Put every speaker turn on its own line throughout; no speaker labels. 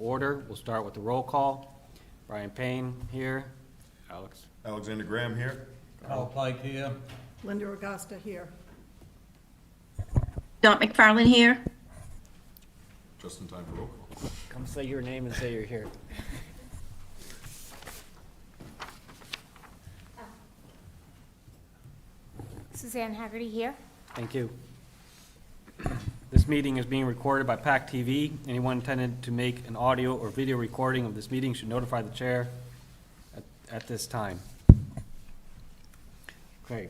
order. We'll start with the roll call. Brian Payne here.
Alexander Graham here.
Carl Pike here.
Linda Augusta here.
Dot McFarlane here.
Just in time for roll call.
Come say your name and say you're here.
Suzanne Haggerty here.
Thank you. This meeting is being recorded by PAC TV. Anyone intended to make an audio or video recording of this meeting should notify the chair at this time. Okay.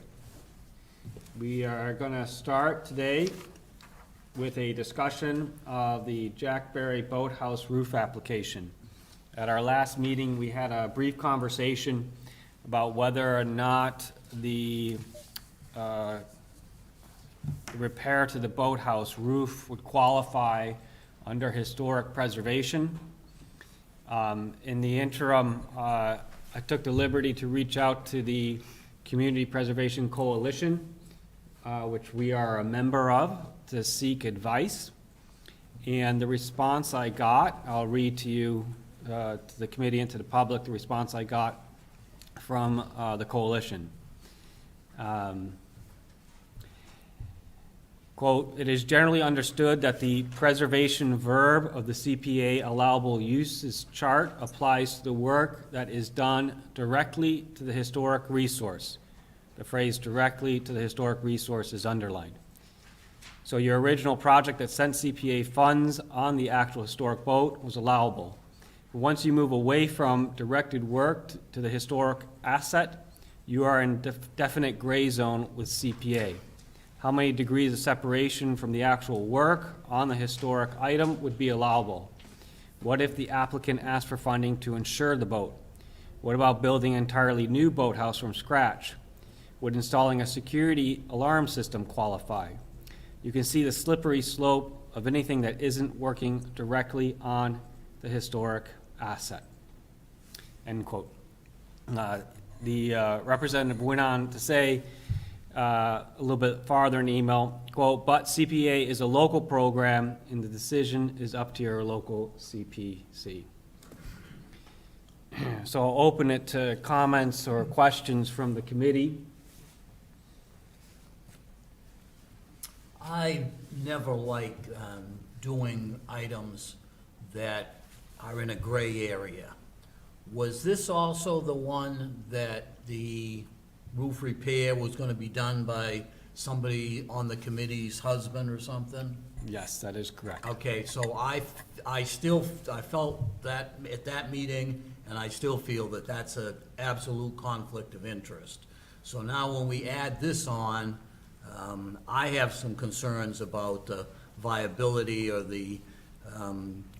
We are going to start today with a discussion of the Jack Berry Boathouse roof application. At our last meeting, we had a brief conversation about whether or not the repair to the boathouse roof would qualify under historic preservation. In the interim, I took the liberty to reach out to the Community Preservation Coalition, which we are a member of, to seek advice. And the response I got, I'll read to you, to the committee and to the public, the response I got from the coalition. Quote, "It is generally understood that the preservation verb of the CPA allowable uses chart applies to the work that is done directly to the historic resource." The phrase directly to the historic resource is underlined. So your original project that sent CPA funds on the actual historic boat was allowable. But once you move away from directed work to the historic asset, you are in definite gray zone with CPA. How many degrees of separation from the actual work on the historic item would be allowable? What if the applicant asked for funding to insure the boat? What about building an entirely new boathouse from scratch? Would installing a security alarm system qualify? You can see the slippery slope of anything that isn't working directly on the historic asset. End quote. The representative went on to say, a little bit farther in the email, quote, "But CPA is a local program and the decision is up to your local CPC." So I'll open it to comments or questions from the committee.
I never like doing items that are in a gray area. Was this also the one that the roof repair was gonna be done by somebody on the committee's husband or something?
Yes, that is correct.
Okay, so I felt that at that meeting, and I still feel that that's an absolute conflict of interest. So now when we add this on, I have some concerns about the viability or the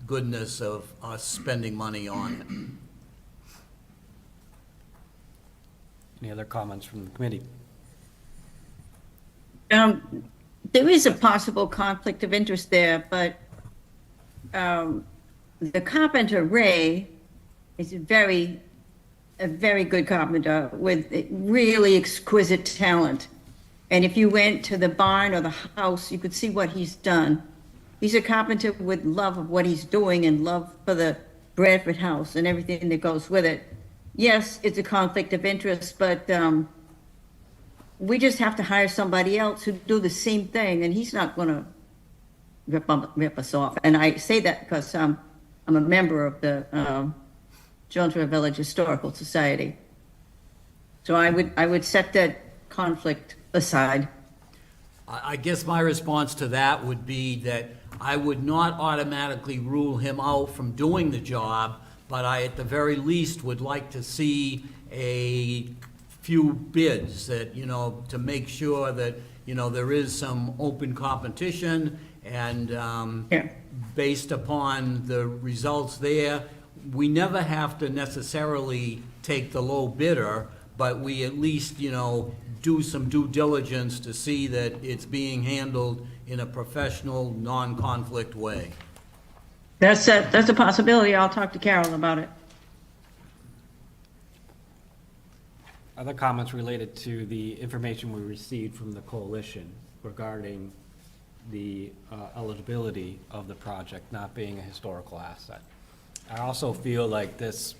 goodness of us spending money on it.
Any other comments from the committee?
There is a possible conflict of interest there, but the carpenter, Ray, is a very good carpenter with really exquisite talent. And if you went to the barn or the house, you could see what he's done. He's a carpenter with love of what he's doing and love for the Bradford house and everything that goes with it. Yes, it's a conflict of interest, but we just have to hire somebody else who do the same thing, and he's not going to rip us off. And I say that because I'm a member of the Jonesboro Village Historical Society. So I would set that conflict aside.
I guess my response to that would be that I would not automatically rule him out from doing the job, but I, at the very least, would like to see a few bids that, to make sure that, there is some open competition and based upon the results there, we never have to necessarily take the low bidder, but we at least, do some due diligence to see that it's being handled in a professional, non-conflict way.
That's a possibility. I'll talk to Carol about it.
Other comments related to the information we received from the coalition regarding the eligibility of the project not being a historical asset. I also feel like this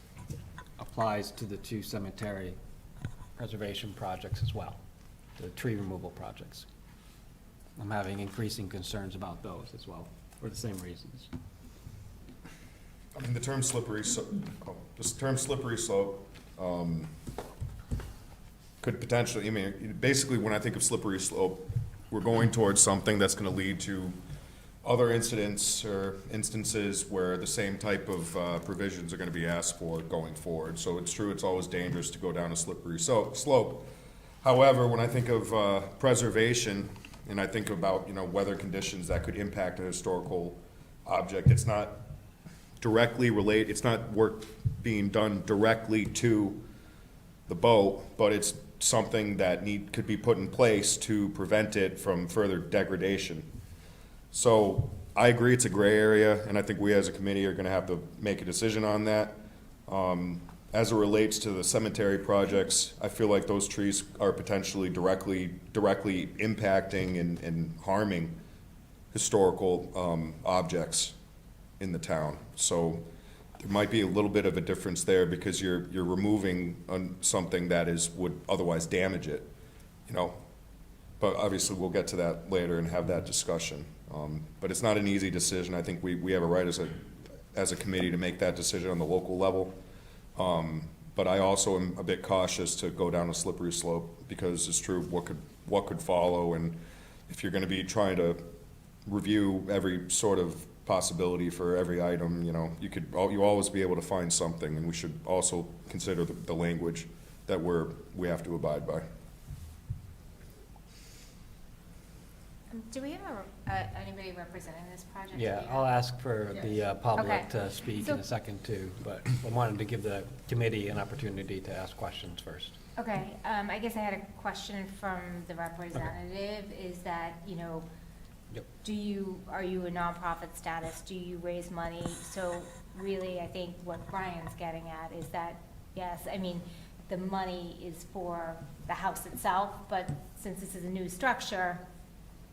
applies to the two cemetery preservation projects as well, the tree removal projects. I'm having increasing concerns about those as well, for the same reasons.
I mean, the term slippery slope, could potentially, I mean, basically, when I think of slippery slope, we're going towards something that's gonna lead to other incidents or instances where the same type of provisions are gonna be asked for going forward. So it's true, it's always dangerous to go down a slippery slope. However, when I think of preservation, and I think about, weather conditions that could impact a historical object, it's not directly related, it's not work being done directly to the boat, but it's something that could be put in place to prevent it from further degradation. So I agree it's a gray area, and I think we as a committee are gonna have to make a decision on that. As it relates to the cemetery projects, I feel like those trees are potentially directly impacting and harming historical objects in the town. So there might be a little bit of a difference there because you're removing something that would otherwise damage it, But obviously, we'll get to that later and have that discussion. But it's not an easy decision. I think we have a right as a committee to make that decision on the local level. But I also am a bit cautious to go down a slippery slope because it's true, what could follow, and if you're gonna be trying to review every sort of possibility for every item, you always be able to find something, and we should also consider the language that we have to abide by.
Do we have anybody representing this project?
Yeah,
Do you
I'll
know?
ask for the public
Okay.
to speak in a second too, but I wanted to give the committee an opportunity to ask questions first.
Okay, I guess I had a question from the representative, is that,
Yep.
are you a nonprofit status? Do you raise money? So really, I think what Brian's getting at is that, yes, I mean, the money is for the house itself, but since this is a new structure,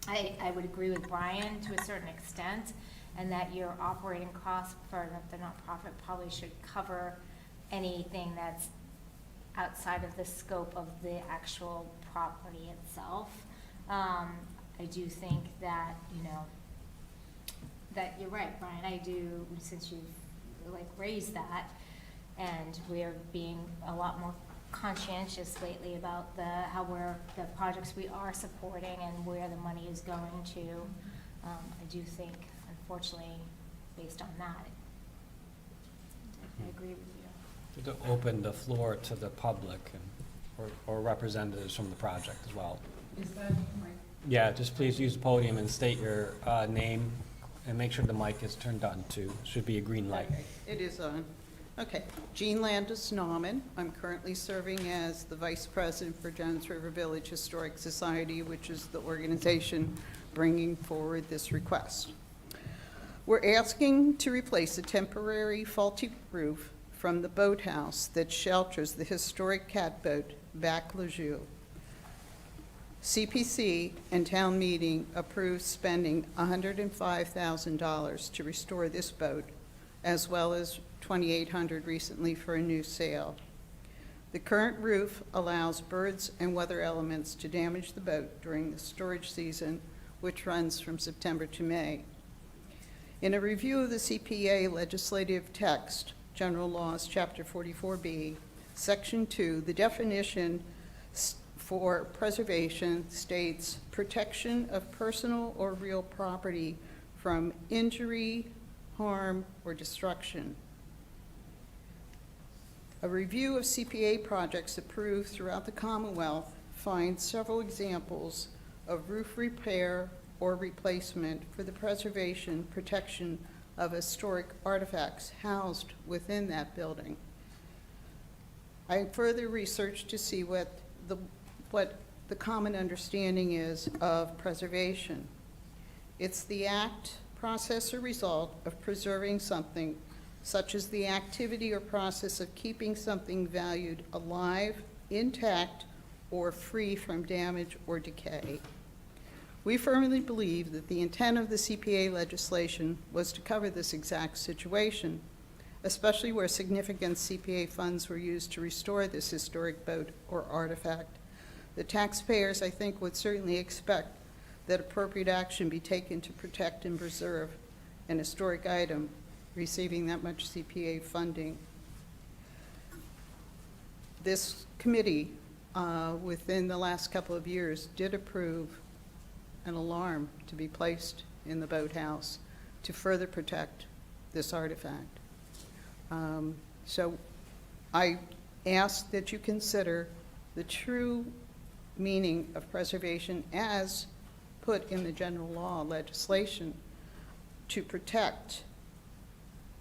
I would agree with Brian to a certain extent, and that your operating costs for the nonprofit probably should cover anything that's outside of the scope of the actual property itself. I do think that, that you're right, Brian, I do, since you've raised that, and we're being a lot more conscientious lately about the projects we are supporting and where the money is going to. I do think, unfortunately, based on that, I agree with you.
To open the floor to the public or representatives from the project as well.
Is that right?
Yeah, just please use the podium and state your name and make sure the mic is turned on too. Should be a green light.
Okay, it is on. Okay, Jean Landis Nauman. I'm currently serving as the Vice President for Jones River Village Historic Society, which is the organization bringing forward this request. We're asking to replace a temporary faulty roof from the boathouse that shelters the historic catboat Bac Lejeune. CPC and town meeting approved spending $105,000 to restore this boat, as well as $2,800 recently for a new sail. The current roof allows birds and weather elements to damage the boat during the storage season, which runs from September to May. In a review of the CPA legislative text, General Laws, Chapter 44B, Section 2, the definition for preservation states protection of personal or real property from injury, harm, or destruction. A review of CPA projects approved throughout the Commonwealth finds several examples of roof repair or replacement for the preservation, protection of historic artifacts housed within that building. I further researched to see what the common understanding is of preservation. It's the act, process, or result of preserving something, such as the activity or process of keeping something valued alive, intact, or free from damage or decay. We firmly believe that the intent of the CPA legislation was to cover this exact situation. especially where significant CPA funds were used to restore this historic boat or artifact. The taxpayers, I think, would certainly expect that appropriate action be taken to protect and preserve an historic item receiving that much CPA funding. This committee, within the last couple of years, did approve an alarm to be placed in the boathouse to further protect this artifact. So I ask that you consider the true meaning of preservation as put in the general law legislation to protect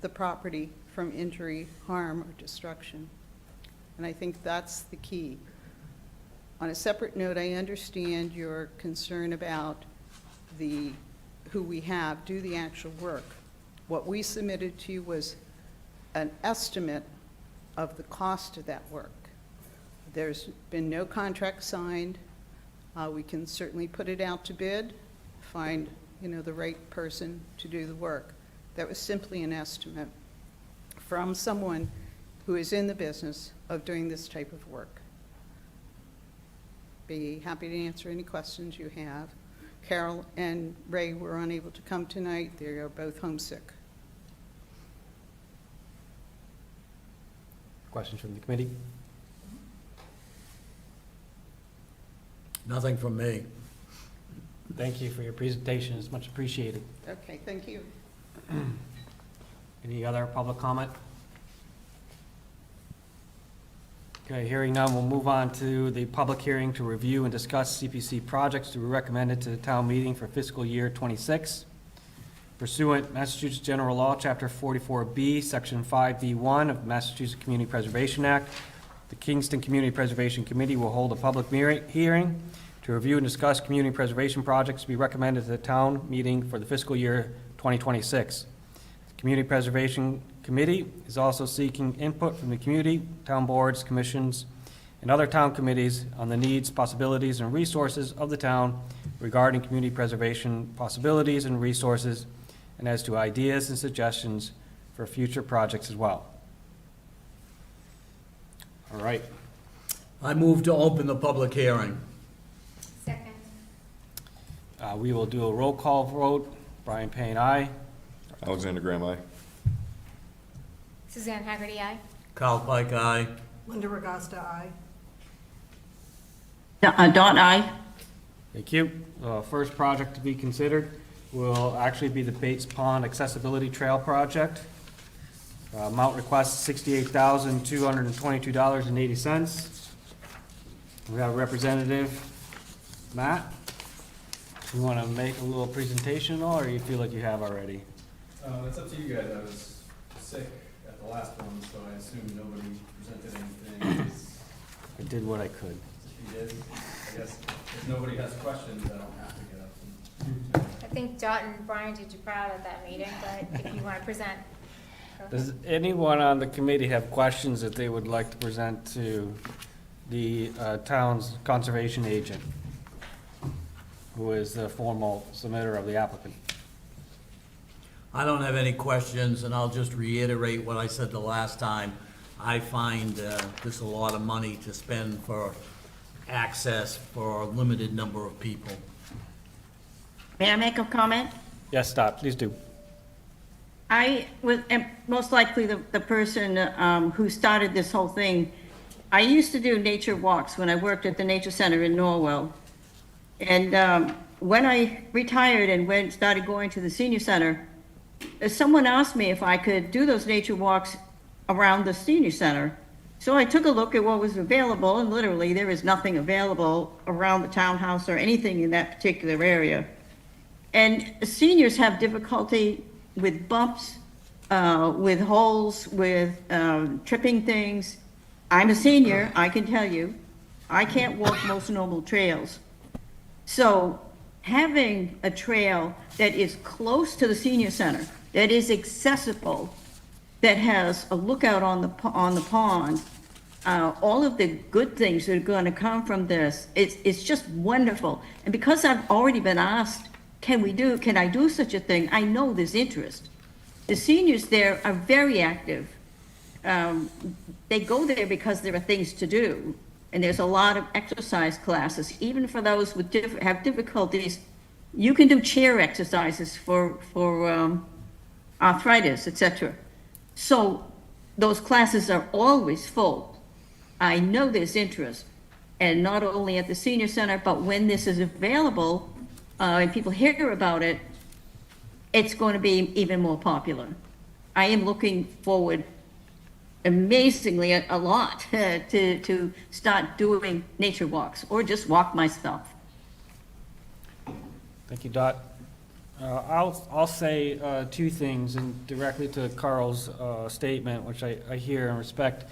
the property from injury, harm, or destruction. And I think that's the key. On a separate note, I understand your concern about who we have do the actual work. What we submitted to you was an estimate of the cost of that work. There's been no contract signed. We can certainly put it out to bid, find, the right person to do the work. That was simply an estimate from someone who is in the business of doing this type of work. Be happy to answer any questions you have. Carol and Ray were unable to come tonight. They are both homesick.
Questions from the committee?
Nothing from me.
Thank you for your presentation, it's much appreciated.
Okay, thank you.
Any other public comment? Okay, hearing none, we'll move on to the public hearing to review and discuss CPC projects to be recommended to the town meeting for fiscal year '26. Pursuant Massachusetts General Law, Chapter 44B, Section 5B1 of the Massachusetts Community Preservation Act, the Kingston Community Preservation Committee will hold a public hearing to review and discuss community preservation projects to be recommended to the town meeting for the fiscal year 2026. The Community Preservation Committee is also seeking input from the community, town boards, commissions, and other town committees on the needs, possibilities, and resources of the town regarding community preservation possibilities and resources, and as to ideas and suggestions for future projects as well. All right.
I move to open the public hearing.
Second.
We will do a roll call vote. Brian Payne, aye.
Alexander Graham, aye.
Suzanne Haggerty, aye.
Kyle Pike, aye.
Linda Regosta, aye.
Dot I.
Thank you. First project to be considered will actually be the Bates Pond Accessibility Trail Project. Amount request $68,222.80. We have Representative Matt. You want to make a little presentation at all, or you feel like you have already?
It's up to you guys. I was sick at the last one, so I assume nobody presented anything.
I did what I could.
If you did, I guess if nobody has questions, I don't have to get up.
I think Dot and Brian did you proud at that meeting, but if you want to present. go ahead.
Does anyone on the committee have questions that they would like to present to the town's conservation agent, who is the formal submitter of the applicant?
I don't have any questions, and I'll just reiterate what I said the last time. I find this a lot of money to spend for access for a limited number of people.
May I make a comment?
Yes, Dot, please do.
I am most likely the person who started this whole thing. I used to do nature walks when I worked at the Nature Center in Norwell. And when I retired and started going to the senior center, someone asked me if I could do those nature walks around the senior center. So I took a look at what was available, and literally there is nothing available around the townhouse or anything in that particular area. And seniors have difficulty with bumps, with holes, with tripping things. I'm a senior, I can tell you, I can't walk most normal trails. So having a trail that is close to the senior center, that is accessible, that has a lookout on the pond, all of the good things that are going to come from this, it's just wonderful. And because I've already been asked, can I do such a thing? I know there's interest. The seniors there are very active. They go there because there are things to do, and there's a lot of exercise classes, even for those with have difficulties. You can do chair exercises for arthritis, etc. So those classes are always full. I know there's interest, and not only at the senior center, but when this is available, and people hear about it, it's going to be even more popular. I am looking forward amazingly a lot to start doing nature walks, or just walk myself.
Thank you, Dot. I'll say two things, and directly to Carl's statement, which I hear and respect.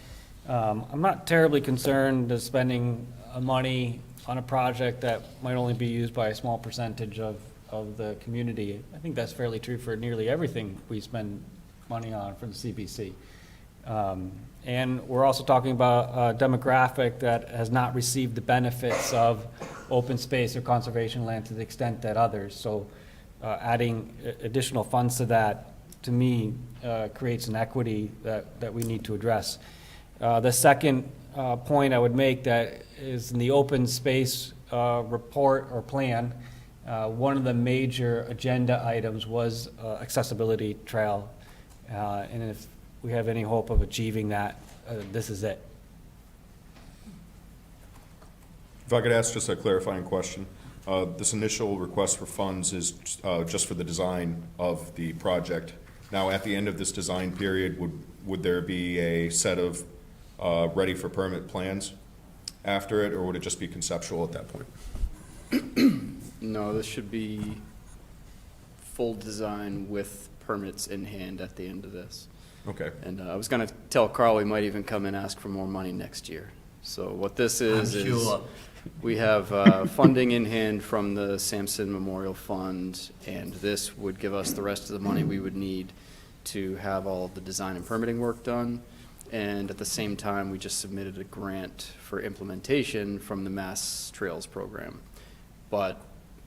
I'm not terribly concerned of spending money on a project that might only be used by a small percentage of the community. I think that's fairly true for nearly everything we spend money on for the CPC. And we're also talking about a demographic that has not received the benefits of open space or conservation land to the extent that others. So adding additional funds to that, to me, creates an equity that we need to address. The second point I would make that is in the open space report or plan, one of the major agenda items was accessibility trail. And if we have any hope of achieving that, this is it.
If I could ask just a clarifying question. This initial request for funds is just for the design of the project. Now, at the end of this design period, would there be a set of ready for permit plans after it, or would it just be conceptual at that point?
No, this should be full design with permits in hand at the end of this.
Okay.
And I was going to tell Carl we might even come and ask for more money next year. So what this is
I'm sure.
we have funding in hand from the Sampson Memorial Fund, and this would give us the rest of the money we would need to have all of the design and permitting work done. And at the same time, we just submitted a grant for implementation from the Mass Trails Program. But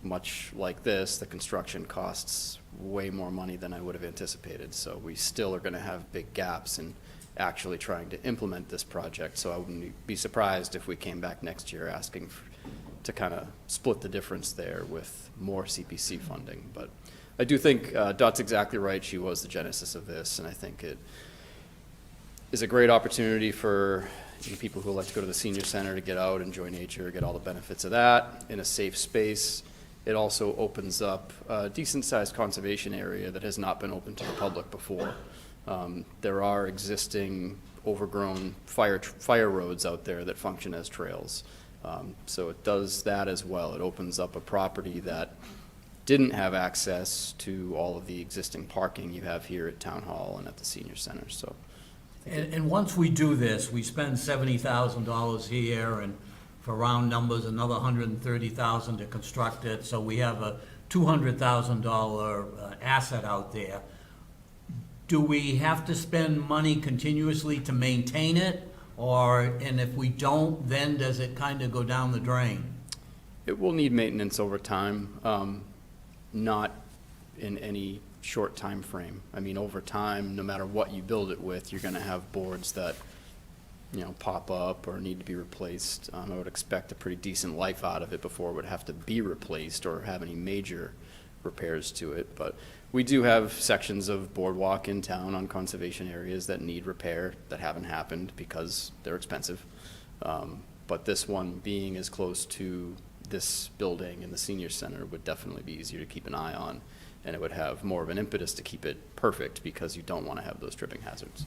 much like this, the construction costs way more money than I would have anticipated. So we still are going to have big gaps in actually trying to implement this project. So I wouldn't be surprised if we came back next year asking to kind of split the difference there with more CPC funding. But I do think Dot's exactly right. She was the genesis of this, and I think it is a great opportunity for people who like to go to the senior center to get out, enjoy nature, get all the benefits of that in a safe space. It also opens up a decent-sized conservation area that has not been open to the public before. There are existing overgrown fire roads out there that function as trails. So it does that as well. It opens up a property that didn't have access to all of the existing parking you have here at Town Hall and at the senior center. So.
And once we do this, we spend $70,000 here, and for round numbers, another $130,000 to construct it, so we have a $200,000 asset out there. Do we have to spend money continuously to maintain it, and if we don't, then does it kind of go down the drain?
It will need maintenance over time, not in any short time frame. I mean, over time, no matter what you build it with, you're going to have boards that, pop up or need to be replaced. I would expect a pretty decent life out of it before it would have to be replaced or have any major repairs to it. But we do have sections of boardwalk in town on conservation areas that need repair that haven't happened because they're expensive. But this one, being as close to this building and the senior center, would definitely be easier to keep an eye on. And it would have more of an impetus to keep it perfect because you don't want to have those tripping hazards.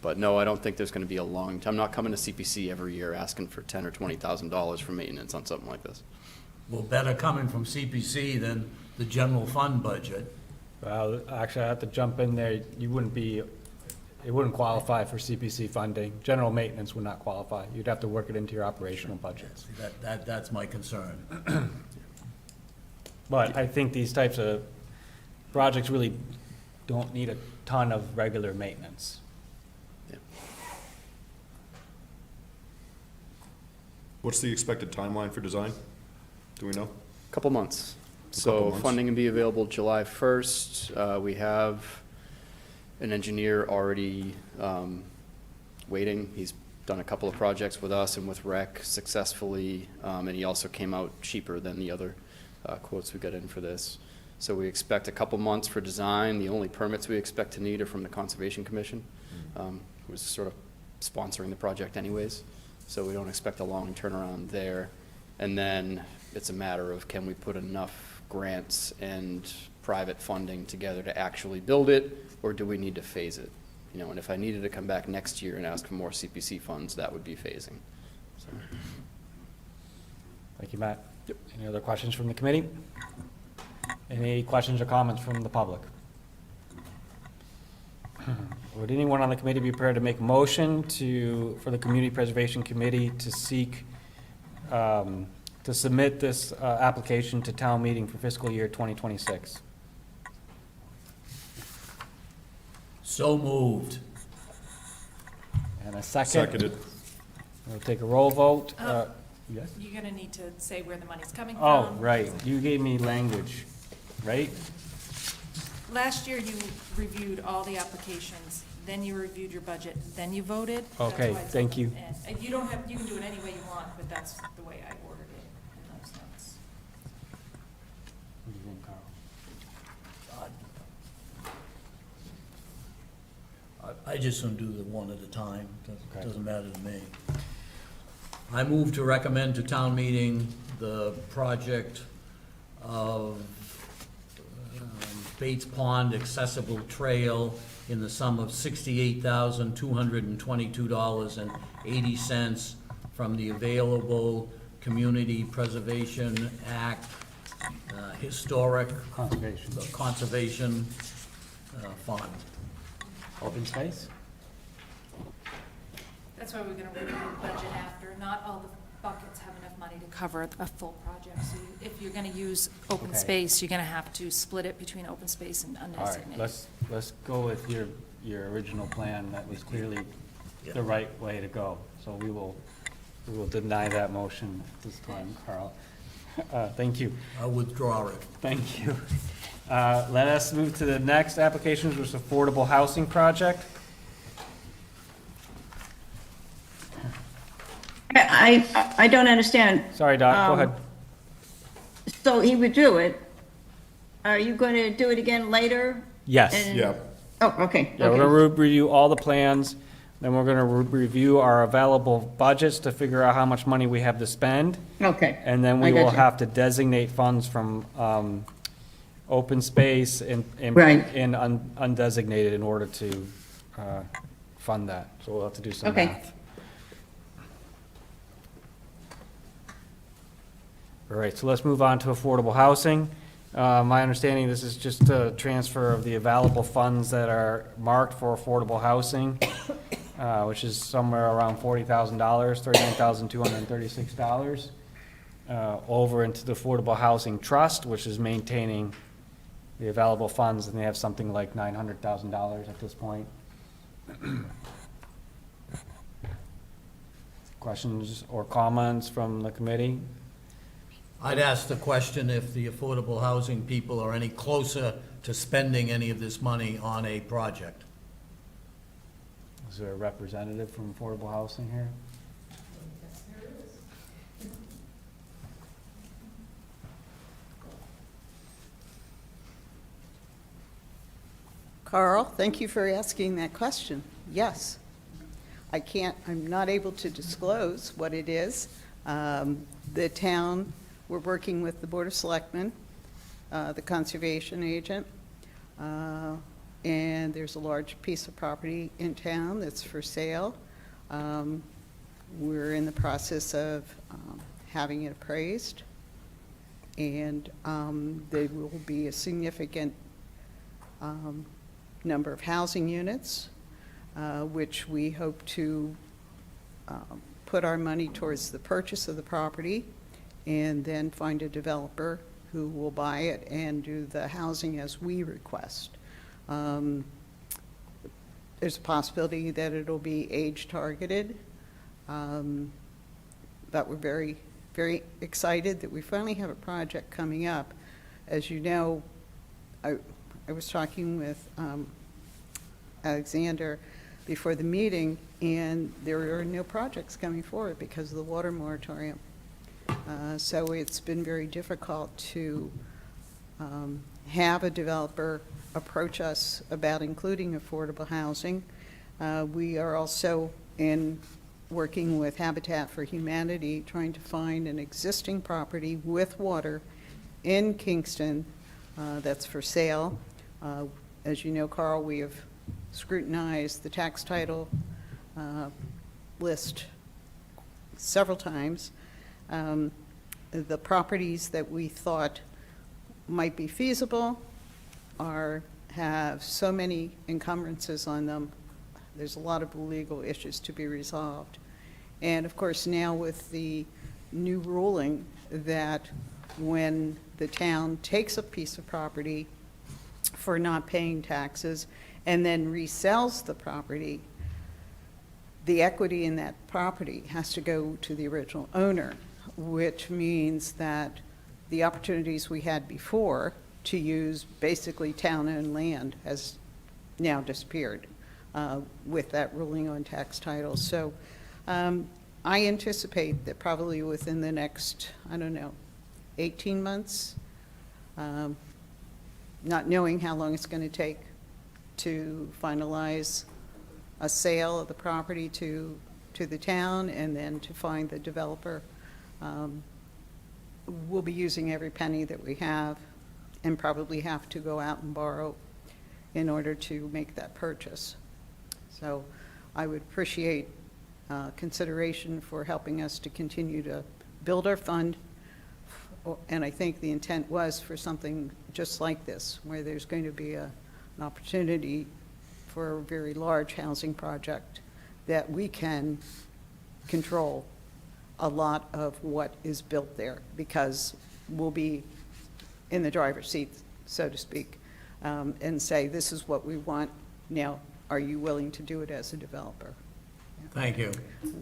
But no, I don't think there's going to be a long time. I'm not coming to CPC every year asking for $10,000 or $20,000 for maintenance on something like this.
Well, better coming from CPC than the general fund budget.
Well, actually, I have to jump in there. It wouldn't qualify for CPC funding. General maintenance would not qualify. You'd have to work it into your operational budgets.
That's my concern.
But I think these types of projects really don't need a ton of regular maintenance.
Yeah.
What's the expected timeline for design? Do we know?
Couple months.
Couple
So
months.
funding can be available July 1st. We have an engineer already waiting. He's done a couple of projects with us and with REC successfully, and he also came out cheaper than the other quotes we got in for this. So we expect a couple months for design. The only permits we expect to need are from the Conservation Commission, who's sort of sponsoring the project anyways. So we don't expect a long turnaround there. And then it's a matter of, can we put enough grants and private funding together to actually build it, or do we need to phase it? You know, and if I needed to come back next year and ask for more CPC funds, that would be phasing. So.
Thank you, Matt. Any other questions from the committee? Any questions or comments from the public? Would anyone on the committee be prepared to make a motion for the Community Preservation Committee to seek, to submit this application to town meeting for fiscal year 2026?
So moved.
And a second?
Seconded.
We'll take a roll vote. Yes?
You're gonna need to say where the money's coming from.
Oh, right. You gave me language, right?
Last year, you reviewed all the applications, then you reviewed your budget, then you voted. That's
Okay,
why it's
thank
on
you.
the end. And you don't have, you can do it any way you want, but that's the way I ordered it in those notes.
I just don't do the one at a time.
Okay.
Doesn't matter to me. I move to recommend to town meeting the project of Bates Pond Accessible Trail in the sum of $68,222.80 from the available Community Preservation Act Historic Conservation Fund.
Open space?
That's why we're gonna review the budget after. Not all the buckets have enough money to cover a full project. So if you're gonna use open
Okay.
space, you're gonna have to split it between open space and
All right,
undesignated.
let's go with your original plan. That was clearly the right way to go. So we will deny that motion this time, Carl. Thank you.
I'll withdraw it.
Thank you. Let us move to the next application, which is affordable housing project.
I don't understand.
Sorry, Doc, go
Um,
ahead.
So he would do it. Are you going to do it again later?
Yes.
And-
Yeah.
Oh, okay.
Yeah, we're
okay.
gonna review all the plans, then we're gonna review our available budgets to figure out how much money we have to spend.
Okay.
And then
I
we will
gotcha.
have to designate funds from open space and
Right.
undesignated in order to fund that. So we'll have to do some
Okay.
math. All right, so let's move on to affordable housing. My understanding, this is just a transfer of the available funds that are marked for affordable housing, which is somewhere around $40,000, $39,236, over into the Affordable Housing Trust, which is maintaining the available funds, and they have something like $900,000 at this point. Questions or comments from the committee?
I'd ask the question if the affordable housing people are any closer to spending any of this money on a project.
Is there a representative from affordable housing here?
Carl, thank you for asking that question. Yes. I'm not able to disclose what it is. The town, we're working with the Board of Selectmen, the conservation agent, and there's a large piece of property in town that's for sale. We're in the process of having it appraised, and there will be a significant number of housing units, which we hope to put our money towards the purchase of the property and then find a developer who will buy it and do the housing as we request. There's a possibility that it'll be age targeted, but we're very, very excited that we finally have a project coming up. As you know, I was talking with Alexander before the meeting, and there are no projects coming forward because of the water moratorium. So it's been very difficult to have a developer approach us about including affordable housing. We are also working with Habitat for Humanity, trying to find an existing property with water in Kingston that's for sale. As you know, Carl, we have scrutinized the tax title list several times. The properties that we thought might be feasible have so many encumbrances on them. There's a lot of legal issues to be resolved. And of course, now with the new ruling that when the town takes a piece of property for not paying taxes and then resells the property, the equity in that property has to go to the original owner, which means that the opportunities we had before to use basically town-owned land has now disappeared with that ruling on tax titles. So I anticipate that probably within the next, 18 months, not knowing how long it's going to take to finalize a sale of the property to the town and then to find the developer. We'll be using every penny that we have and probably have to go out and borrow in order to make that purchase. So I would appreciate consideration for helping us to continue to build our fund. And I think the intent was for something just like this, where there's going to be an opportunity for a very large housing project that we can control a lot of what is built there, because we'll be in the driver's seat, so to speak, and say, this is what we want. Now, are you willing to do it as a developer?
Thank you.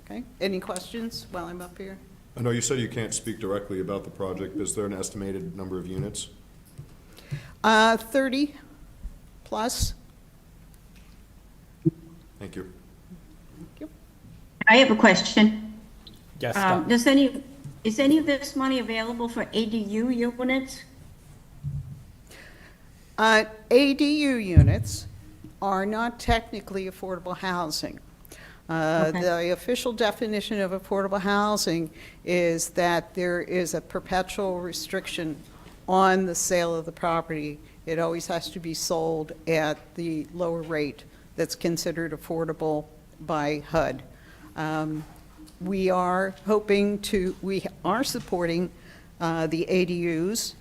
Okay. Any questions while I'm up here?
I know you said you can't speak directly about the project. Is there an estimated number of units?
30 plus.
Thank you.
Thank you.
I have a question.
Yes,
Is any of this money available for ADU units?
ADU units are not technically affordable housing.
Okay.
The official definition of affordable housing is that there is a perpetual restriction on the sale of the property. It always has to be sold at the lower rate that's considered affordable by HUD. We are supporting the ADUs.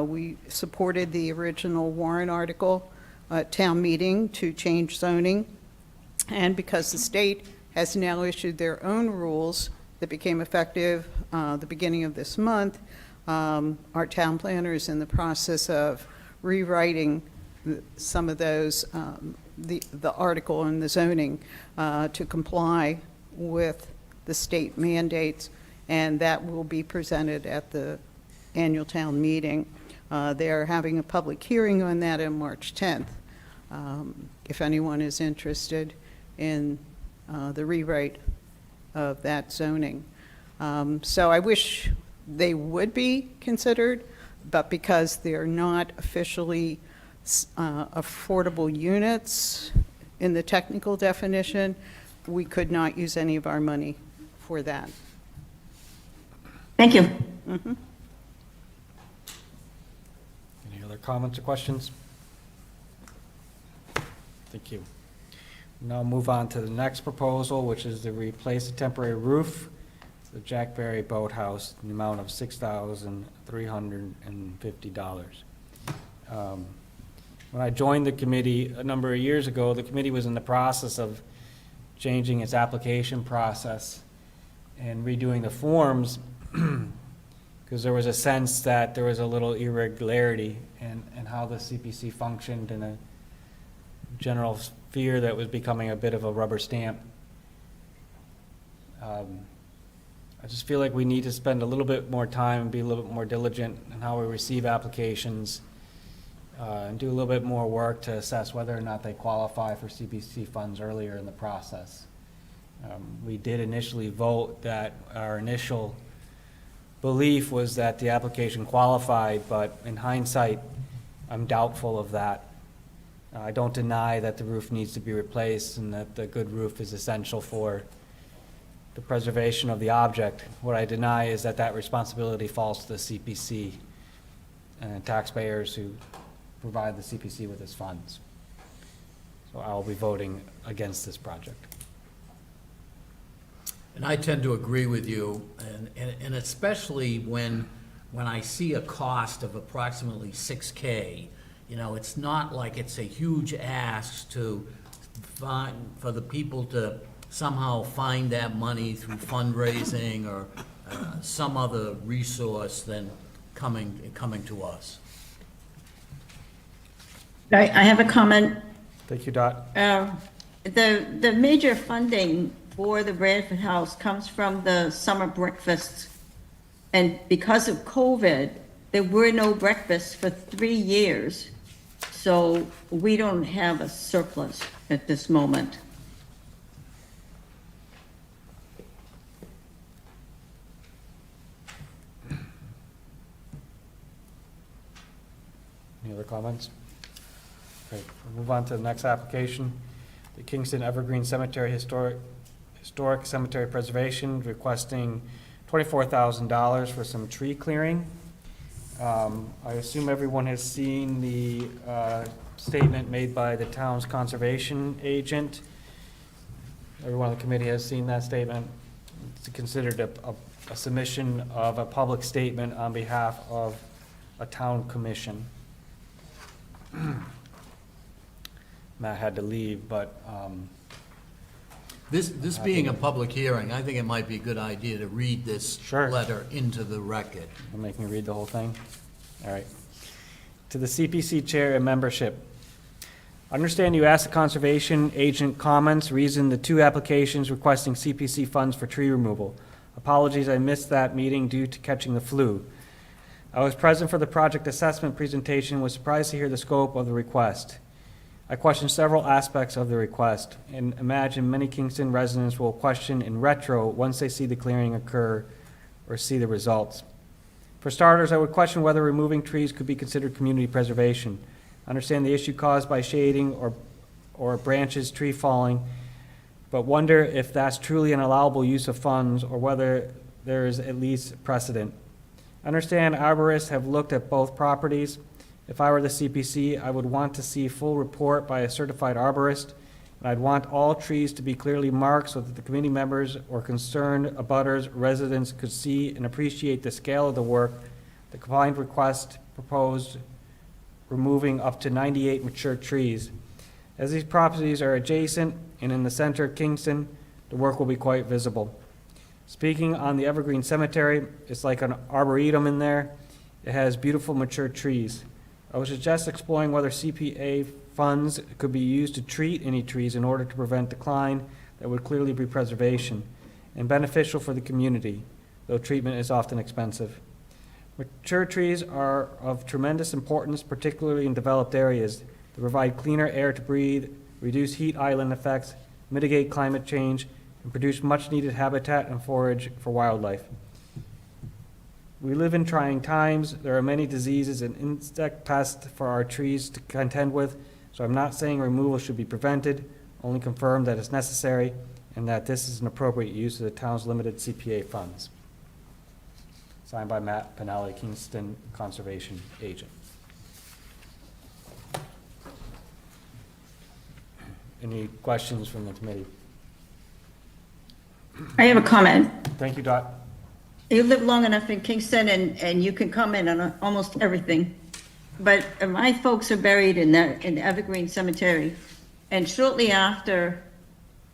We supported the original warrant article at town meeting to change zoning. And because the state has now issued their own rules that became effective the beginning of this month, our town planner is in the process of rewriting some of those, the article in the zoning to comply with the state mandates, and that will be presented at the annual town meeting. They are having a public hearing on that on March 10th. If anyone is interested in the rewrite of that zoning. So I wish they would be considered, but because they're not officially affordable units in the technical definition, we could not use any of our money for that.
Thank you.
Mm-hmm.
Any other comments or questions? Thank you. Now move on to the next proposal, which is to replace a temporary roof, the Jack Berry Boathouse, in the amount of $6,350. When I joined the committee a number of years ago, the committee was in the process of changing its application process and redoing the forms, because there was a sense that there was a little irregularity in how the CPC functioned, and a general fear that was becoming a bit of a rubber stamp. I just feel like we need to spend a little bit more time and be a little bit more diligent in how we receive applications, and do a little bit more work to assess whether or not they qualify for CPC funds earlier in the process. We did initially vote that our initial belief was that the application qualified, but in hindsight, I'm doubtful of that. I don't deny that the roof needs to be replaced and that the good roof is essential for the preservation of the object. What I deny is that that responsibility falls to the CPC and taxpayers who provide the CPC with its funds. So I will be voting against this project.
And I tend to agree with you, and especially when I see a cost of approximately $6K, it's not like it's a huge ask to find, for the people to somehow find that money through fundraising or some other resource than coming to us.
I have a comment.
Thank you, Dot.
The major funding for the Bradford House comes from the summer breakfasts. And because of COVID, there were no breakfasts for 3 years. So we don't have a surplus at this moment.
Any other comments? Okay, we'll move on to the next application. The Kingston Evergreen Cemetery Historic Cemetery Preservation requesting $24,000 for some tree clearing. I assume everyone has seen the statement made by the town's conservation agent. Everyone on the committee has seen that statement. It's considered a submission of a public statement on behalf of a town commission. Matt had to leave, but
This being a public hearing, I think it might be a good idea to read this
Sure.
letter into the record.
you'll make me read the whole thing? All right. To the CPC Chair and membership. Understand you asked the conservation agent comments, reason the 2 applications requesting CPC funds for tree removal. Apologies, I missed that meeting due to catching the flu. I was present for the project assessment presentation and was surprised to hear the scope of the request. I questioned several aspects of the request and imagine many Kingston residents will question in retro once they see the clearing occur or see the results. For starters, I would question whether removing trees could be considered community preservation. I understand the issue caused by shading or branches, tree falling, but wonder if that's truly an allowable use of funds or whether there is at least precedent. I understand arborists have looked at both properties. If I were the CPC, I would want to see a full report by a certified arborist, and I'd want all trees to be clearly marked so that the committee members or concerned abutters, residents could see and appreciate the scale of the work. The combined request proposed removing up to 98 mature trees. As these properties are adjacent and in the center of Kingston, the work will be quite visible. Speaking on the Evergreen Cemetery, it's like an arboretum in there. It has beautiful mature trees. I would suggest exploring whether CPA funds could be used to treat any trees in order to prevent decline that would clearly be preservation and beneficial for the community, though treatment is often expensive. Mature trees are of tremendous importance, particularly in developed areas. They provide cleaner air to breathe, reduce heat island effects, mitigate climate change, and produce much-needed habitat and forage for wildlife. We live in trying times. There are many diseases and insect pests for our trees to contend with, so I'm not saying removal should be prevented, only confirm that it's necessary and that this is an appropriate use of the town's limited CPA funds. Signed by Matt Pinelli, Kingston Conservation Agent. Any questions from the committee?
I have a comment.
Thank you, Dot.
You live long enough in Kingston and you can comment on almost everything. But my folks are buried in the Evergreen Cemetery. And shortly after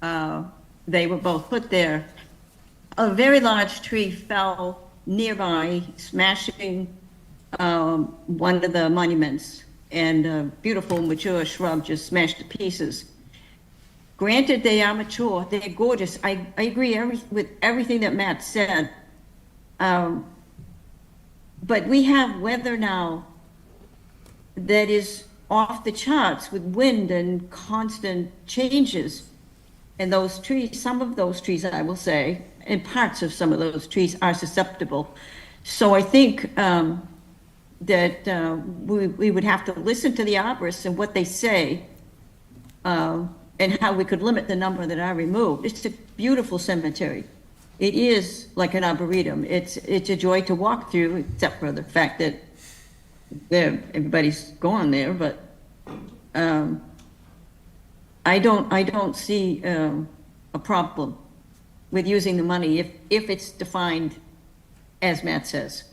they were both put there, a very large tree fell nearby, smashing one of the monuments. And a beautiful mature shrub just smashed to pieces. Granted, they are mature, they're gorgeous. I agree with everything that Matt said. But we have weather now that is off the charts with wind and constant changes. And those trees, some of those trees, I will say, and parts of some of those trees are susceptible. So I think that we would have to listen to the arborists and what they say, and how we could limit the number that are removed. It's a beautiful cemetery. It is like an arboretum. It's a joy to walk through, except for the fact that everybody's gone there, but I don't see a problem with using the money if it's defined as Matt says.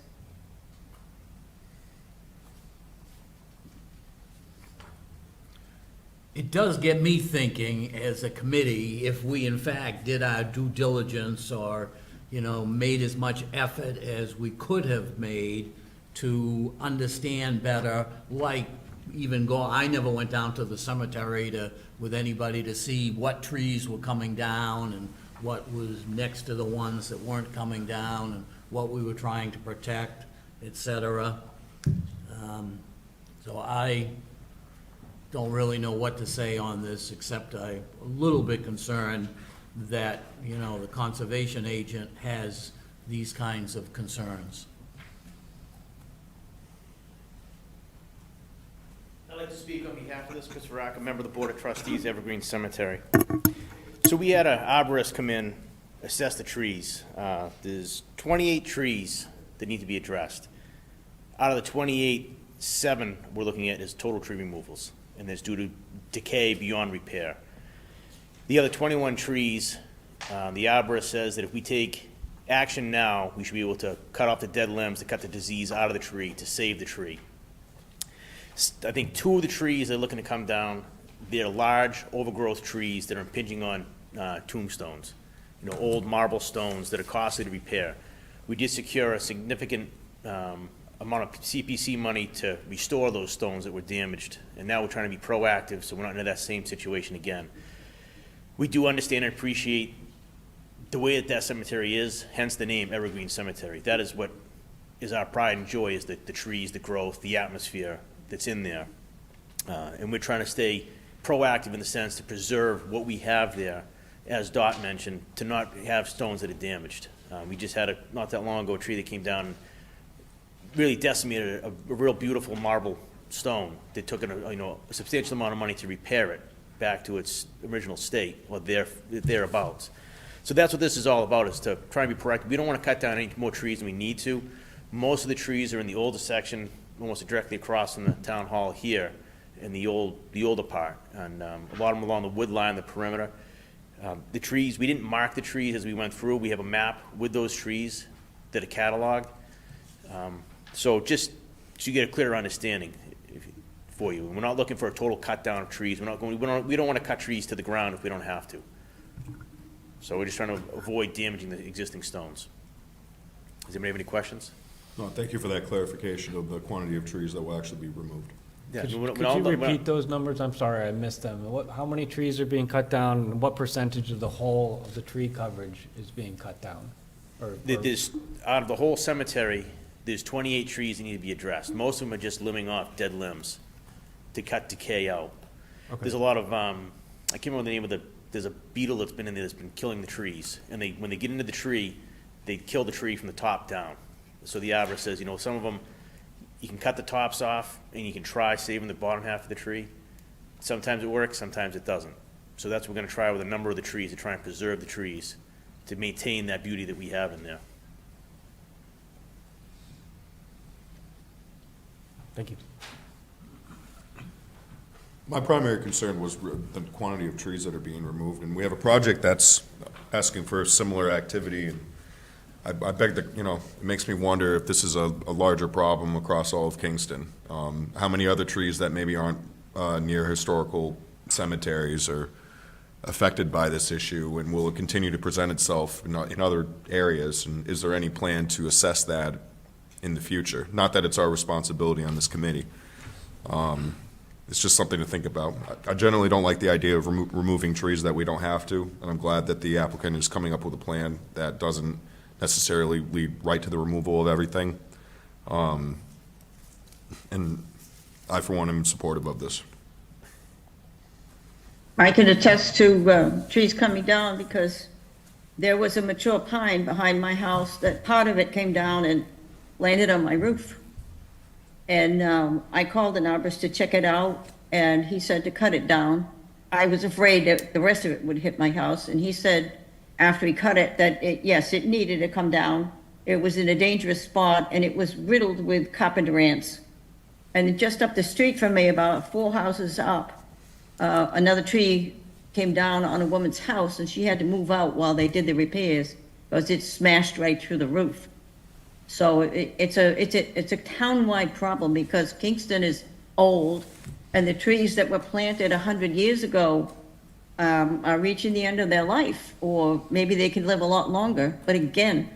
It does get me thinking, as a committee, if we in fact did our due diligence or, made as much effort as we could have made to understand better, like I never went down to the cemetery with anybody to see what trees were coming down and what was next to the ones that weren't coming down and what we were trying to protect, et cetera. So I don't really know what to say on this, except I'm a little bit concerned that, the conservation agent has these kinds of concerns.
I'd like to speak on behalf of this, Christopher Rock, a member of the Board of Trustees, Evergreen Cemetery. So we had an arborist come in, assess the trees. There's 28 trees that need to be addressed. Out of the 28, 7 we're looking at is total tree removals, and there's due to decay beyond repair. The other 21 trees, the arborist says that if we take action now, we should be able to cut off the dead limbs, to cut the disease out of the tree, to save the tree. I think 2 of the trees they're looking to come down, they're large overgrowth trees that are impinging on tombstones, old marble stones that are costly to repair. We did secure a significant amount of CPC money to restore those stones that were damaged, and now we're trying to be proactive so we're not in that same situation again. We do understand and appreciate the way that cemetery is, hence the name Evergreen Cemetery. That is what is our pride and joy, is the trees, the growth, the atmosphere that's in there. And we're trying to stay proactive in the sense to preserve what we have there, as Dot mentioned, to not have stones that are damaged. We just had not that long ago, a tree that came down and really decimated a real beautiful marble stone that took a substantial amount of money to repair it back to its original state, or thereabouts. So that's what this is all about, is to try and be proactive. We don't want to cut down any more trees than we need to. Most of the trees are in the older section, almost directly across from the town hall here, in the older part, and a lot of them along the wood line, the perimeter. The trees, we didn't mark the trees as we went through. We have a map with those trees that are cataloged. So just so you get a clearer understanding for you. We're not looking for a total cut down of trees. We don't want to cut trees to the ground if we don't have to. So we're just trying to avoid damaging the existing stones. Does anybody have any questions?
No, thank you for that clarification of the quantity of trees that will actually be removed.
Yeah,
Could you repeat those numbers? I'm sorry, I missed them. How many trees are being cut down, and what percentage of the whole of the tree coverage is being cut down?
Out of the whole cemetery, there's 28 trees that need to be addressed. Most of them are just limbing off dead limbs to cut decay out.
Okay.
There's a lot of, I can't remember the name of there's a beetle that's been in there that's been killing the trees. And when they get into the tree, they kill the tree from the top down. So the arborist says, some of them, you can cut the tops off and you can try saving the bottom half of the tree. Sometimes it works, sometimes it doesn't. So that's what we're going to try with a number of the trees, to try and preserve the trees, to maintain that beauty that we have in there.
Thank you.
My primary concern was the quantity of trees that are being removed, and we have a project that's asking for a similar activity, and I beg that, it makes me wonder if this is a larger problem across all of Kingston. How many other trees that maybe aren't near historical cemeteries are affected by this issue, and will it continue to present itself in other areas, and is there any plan to assess that in the future? Not that it's our responsibility on this committee. It's just something to think about. I generally don't like the idea of removing trees that we don't have to, and I'm glad that the applicant is coming up with a plan that doesn't necessarily lead right to the removal of everything. And I, for one, am supportive of this.
I can attest to trees coming down because there was a mature pine behind my house that part of it came down and landed on my roof. And I called an arborist to check it out, and he said to cut it down. I was afraid that the rest of it would hit my house, and he said after he cut it that yes, it needed to come down. It was in a dangerous spot, and it was riddled with carpenter ants. And just up the street from me, about 4 houses up, another tree came down on a woman's house, and she had to move out while they did the repairs because it smashed right through the roof. So it's a town-wide problem because Kingston is old, and the trees that were planted 100 years ago are reaching the end of their life, or maybe they can live a lot longer. But again,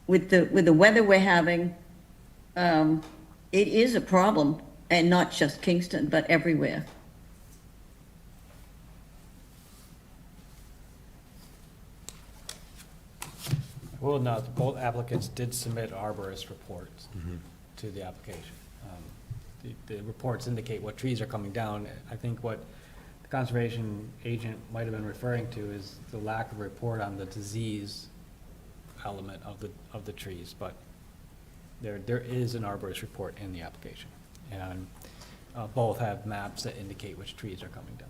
with the weather we're having, it is a problem, and not just Kingston, but everywhere.
Well, no, both applicants did submit arborist reports to the application. The reports indicate what trees are coming down. I think what the conservation agent might have been referring to is the lack of report on the disease element of the trees, but there is an arborist report in the application. And both have maps that indicate which trees are coming down.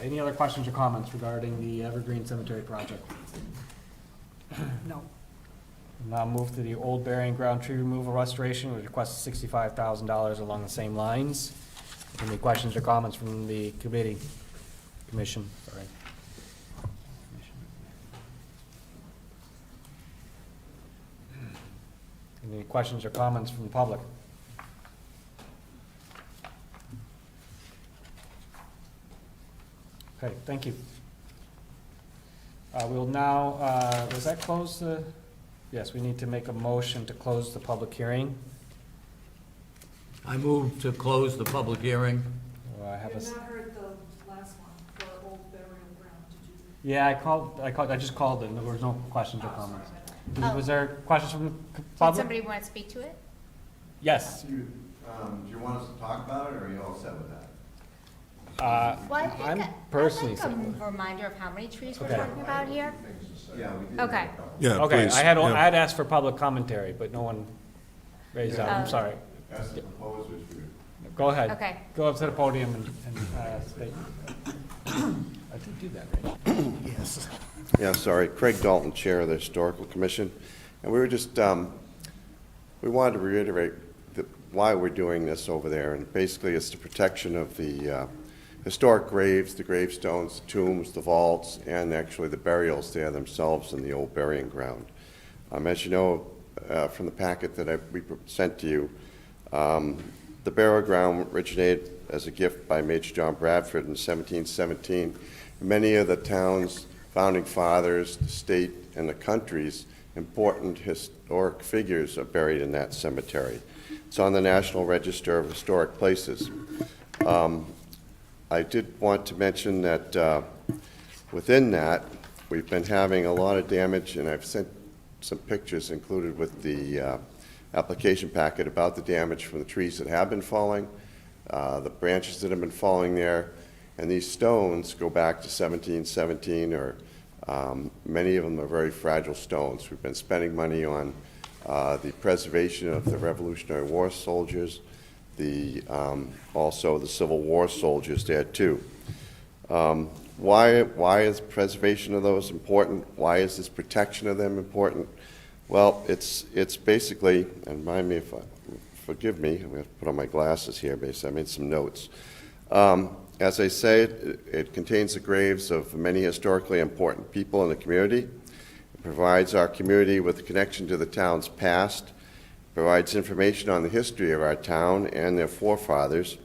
Any other questions or comments regarding the Evergreen Cemetery project?
No.
Now move to the old burying ground tree removal restoration, which requests $65,000 along the same lines. Any questions or comments from the commission, sorry. Any questions or comments from the public? Okay, thank you. We'll now, was that close? Yes, we need to make a motion to close the public hearing.
I move to close the public hearing.
I have a,
You have not heard the last one for old burial ground, did you?
yeah, I just called it, and there was no questions or comments.
Oh.
Was there questions from the
Did
public?
somebody want to speak to it?
Yes.
Do you want us to talk about it, or are you all set with that?
Well, I think
I'm
I'd
personally
like
set with
a reminder of how many trees we're
Okay.
talking about here.
Yeah, we did.
Okay.
Yeah,
Okay,
please.
I had asked for public commentary, but no one raised that, I'm
Oh.
sorry.
Ask the proposers.
Go ahead.
Okay.
Go up to the podium and state. I did do that, right? Yes.
Yeah, sorry. Craig Dalton, Chair of the Historical Commission. And we were just, we wanted to reiterate why we're doing this over there. And basically, it's the protection of the historic graves, the gravestones, the tombs, the vaults, and actually the burials there themselves in the old burying ground. As you know, from the packet that we sent to you, the burial ground originated as a gift by Major John Bradford in 1717. Many of the town's founding fathers, the state, and the country's important historic figures are buried in that cemetery. It's on the National Register of Historic Places. I did want to mention that within that, we've been having a lot of damage, and I've sent some pictures included with the application packet about the damage from the trees that have been falling, the branches that have been falling there, and these stones go back to 1717, or many of them are very fragile stones. We've been spending money on the preservation of the Revolutionary War soldiers, also the Civil War soldiers there too. Why is preservation of those important? Why is this protection of them important? Well, it's basically, and remind me if forgive me, I'm going to put on my glasses here. Basically, I made some notes. As I say, it contains the graves of many historically important people in the community. It provides our community with a connection to the town's past, provides information on the history of our town and their forefathers,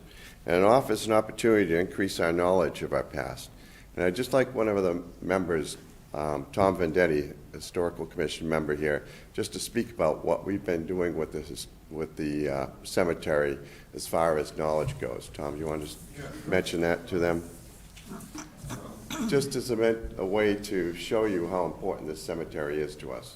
and it offers an opportunity to increase our knowledge of our past. And I'd just like one of the members, Tom Vendetti, Historical Commission member here, just to speak about what we've been doing with the cemetery as far as knowledge goes. Tom, you want to just mention that to them? Just as a way to show you how important this cemetery is to us.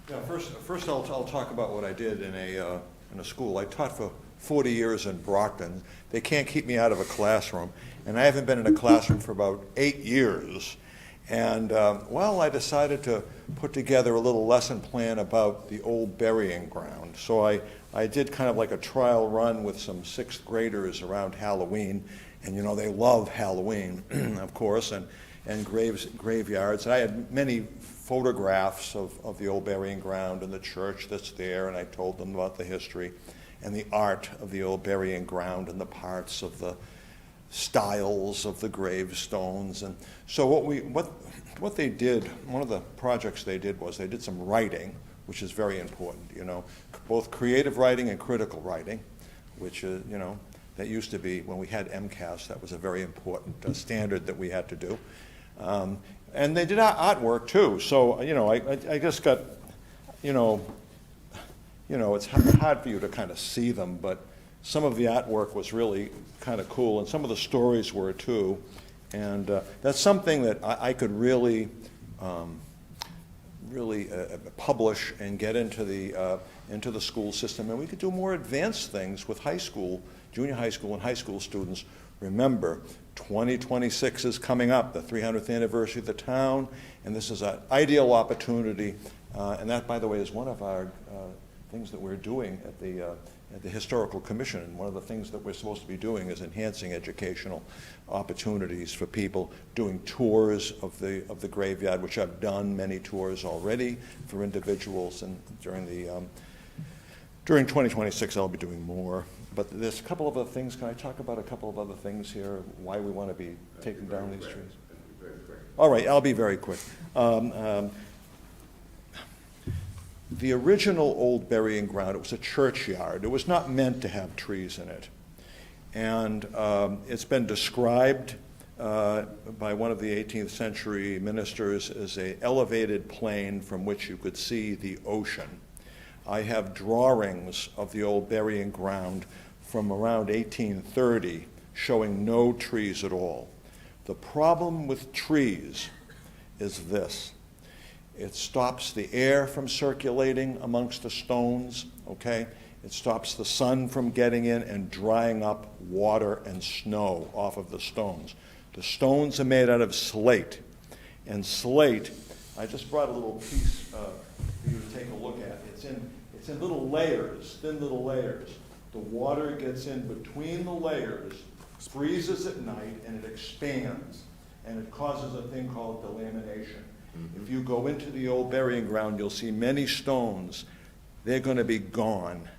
Yeah, first I'll talk about what I did in a school. I taught for 40 years in Brockton. They can't keep me out of a classroom, and I haven't been in a classroom for about 8 years. And, well, I decided to put together a little lesson plan about the old burying ground. So I did kind of like a trial run with some 6th graders around Halloween, and you know, they love Halloween, of course, and graveyards. And I had many photographs of the old burying ground and the church that's there, and I told them about the history and the art of the old burying ground and the parts of the styles of the gravestones. And so what they did, one of the projects they did was they did some writing, which is very important, you know, both creative writing and critical writing, which is, you know, that used to be, when we had MCAS, that was a very important standard that we had to do. And they did artwork too, so, you know, I just got, you know, it's hard for you to kind of see them, but some of the artwork was really kind of cool, and some of the stories were too. And that's something that I could really publish and get into the school system, and we could do more advanced things with high school, junior high school, and high school students. Remember, 2026 is coming up, the 300th anniversary of the town, and this is an ideal opportunity. And that, by the way, is one of our things that we're doing at the Historical Commission. And one of the things that we're supposed to be doing is enhancing educational opportunities for people, doing tours of the graveyard, which I've done many tours already for individuals, and during 2026 I'll be doing more. But there's a couple of other things. Can I talk about a couple of other things here, why we want to be taking down these trees? All right, I'll be very quick. The original old burying ground, it was a churchyard. It was not meant to have trees in it. And it's been described by one of the 18th century ministers as an elevated plain from which you could see the ocean. I have drawings of the old burying ground from around 1830 showing no trees at all. The problem with trees is this. It stops the air from circulating amongst the stones, okay? It stops the sun from getting in and drying up water and snow off of the stones. The stones are made out of slate. And slate, I just brought a little piece for you to take a look at. It's in little layers, thin little layers. The water gets in between the layers, freezes at night, and it expands. And it causes a thing called delamination. If you go into the old burying ground, you'll see many stones. They're going to be gone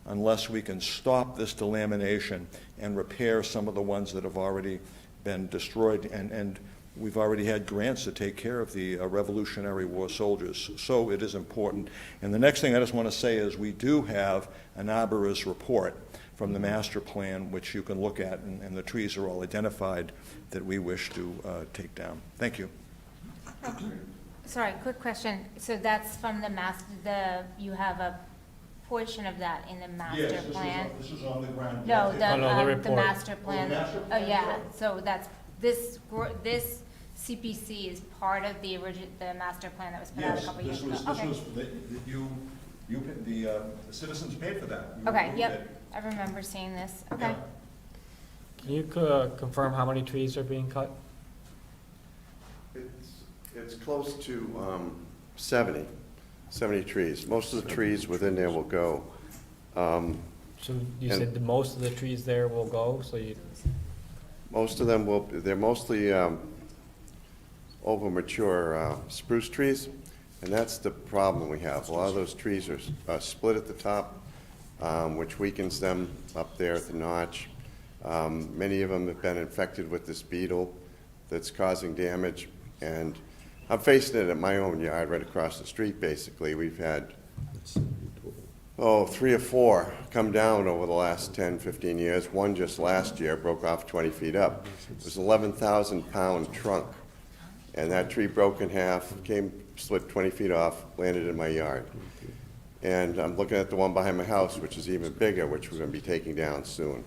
unless we can stop this delamination and repair some of the ones that have already been destroyed. And we've already had grants to take care of the Revolutionary War soldiers. So it is important. And the next thing I just want to say is we do have an arborist report from the master plan, which you can look at, and the trees are all identified that we wish to take down. Thank you.
Sorry, quick question. So that's from the you have a portion of that in the master plan?
This is on the ground.
No,
the
the
report.
master plan.
master
Oh,
plan,
yeah,
sure.
so that's, this CPC is part of the the master plan that was put out a couple years ago? Okay.
The citizens paid for that. You
Okay,
approved
yep,
it.
I remember seeing this, okay.
Yeah.
Can you confirm how many trees are being cut?
It's close to 70 trees. Most of the trees within there will go.
So you
And-
said the most of the trees there will go, so you,
Most of them will, they're mostly over mature spruce trees, and that's the problem we have. A lot of those trees are split at the top, which weakens them up there at the notch. Many of them have been infected with this beetle that's causing damage, and I'm facing it at my own yard right across the street, basically. We've had, 3 or 4 come down over the last 10, 15 years. One just last year broke off 20 feet up. It was an 11,000-pound trunk, and that tree broke in half, split 20 feet off, landed in my yard. And I'm looking at the one behind my house, which is even bigger, which we're going to be taking down soon.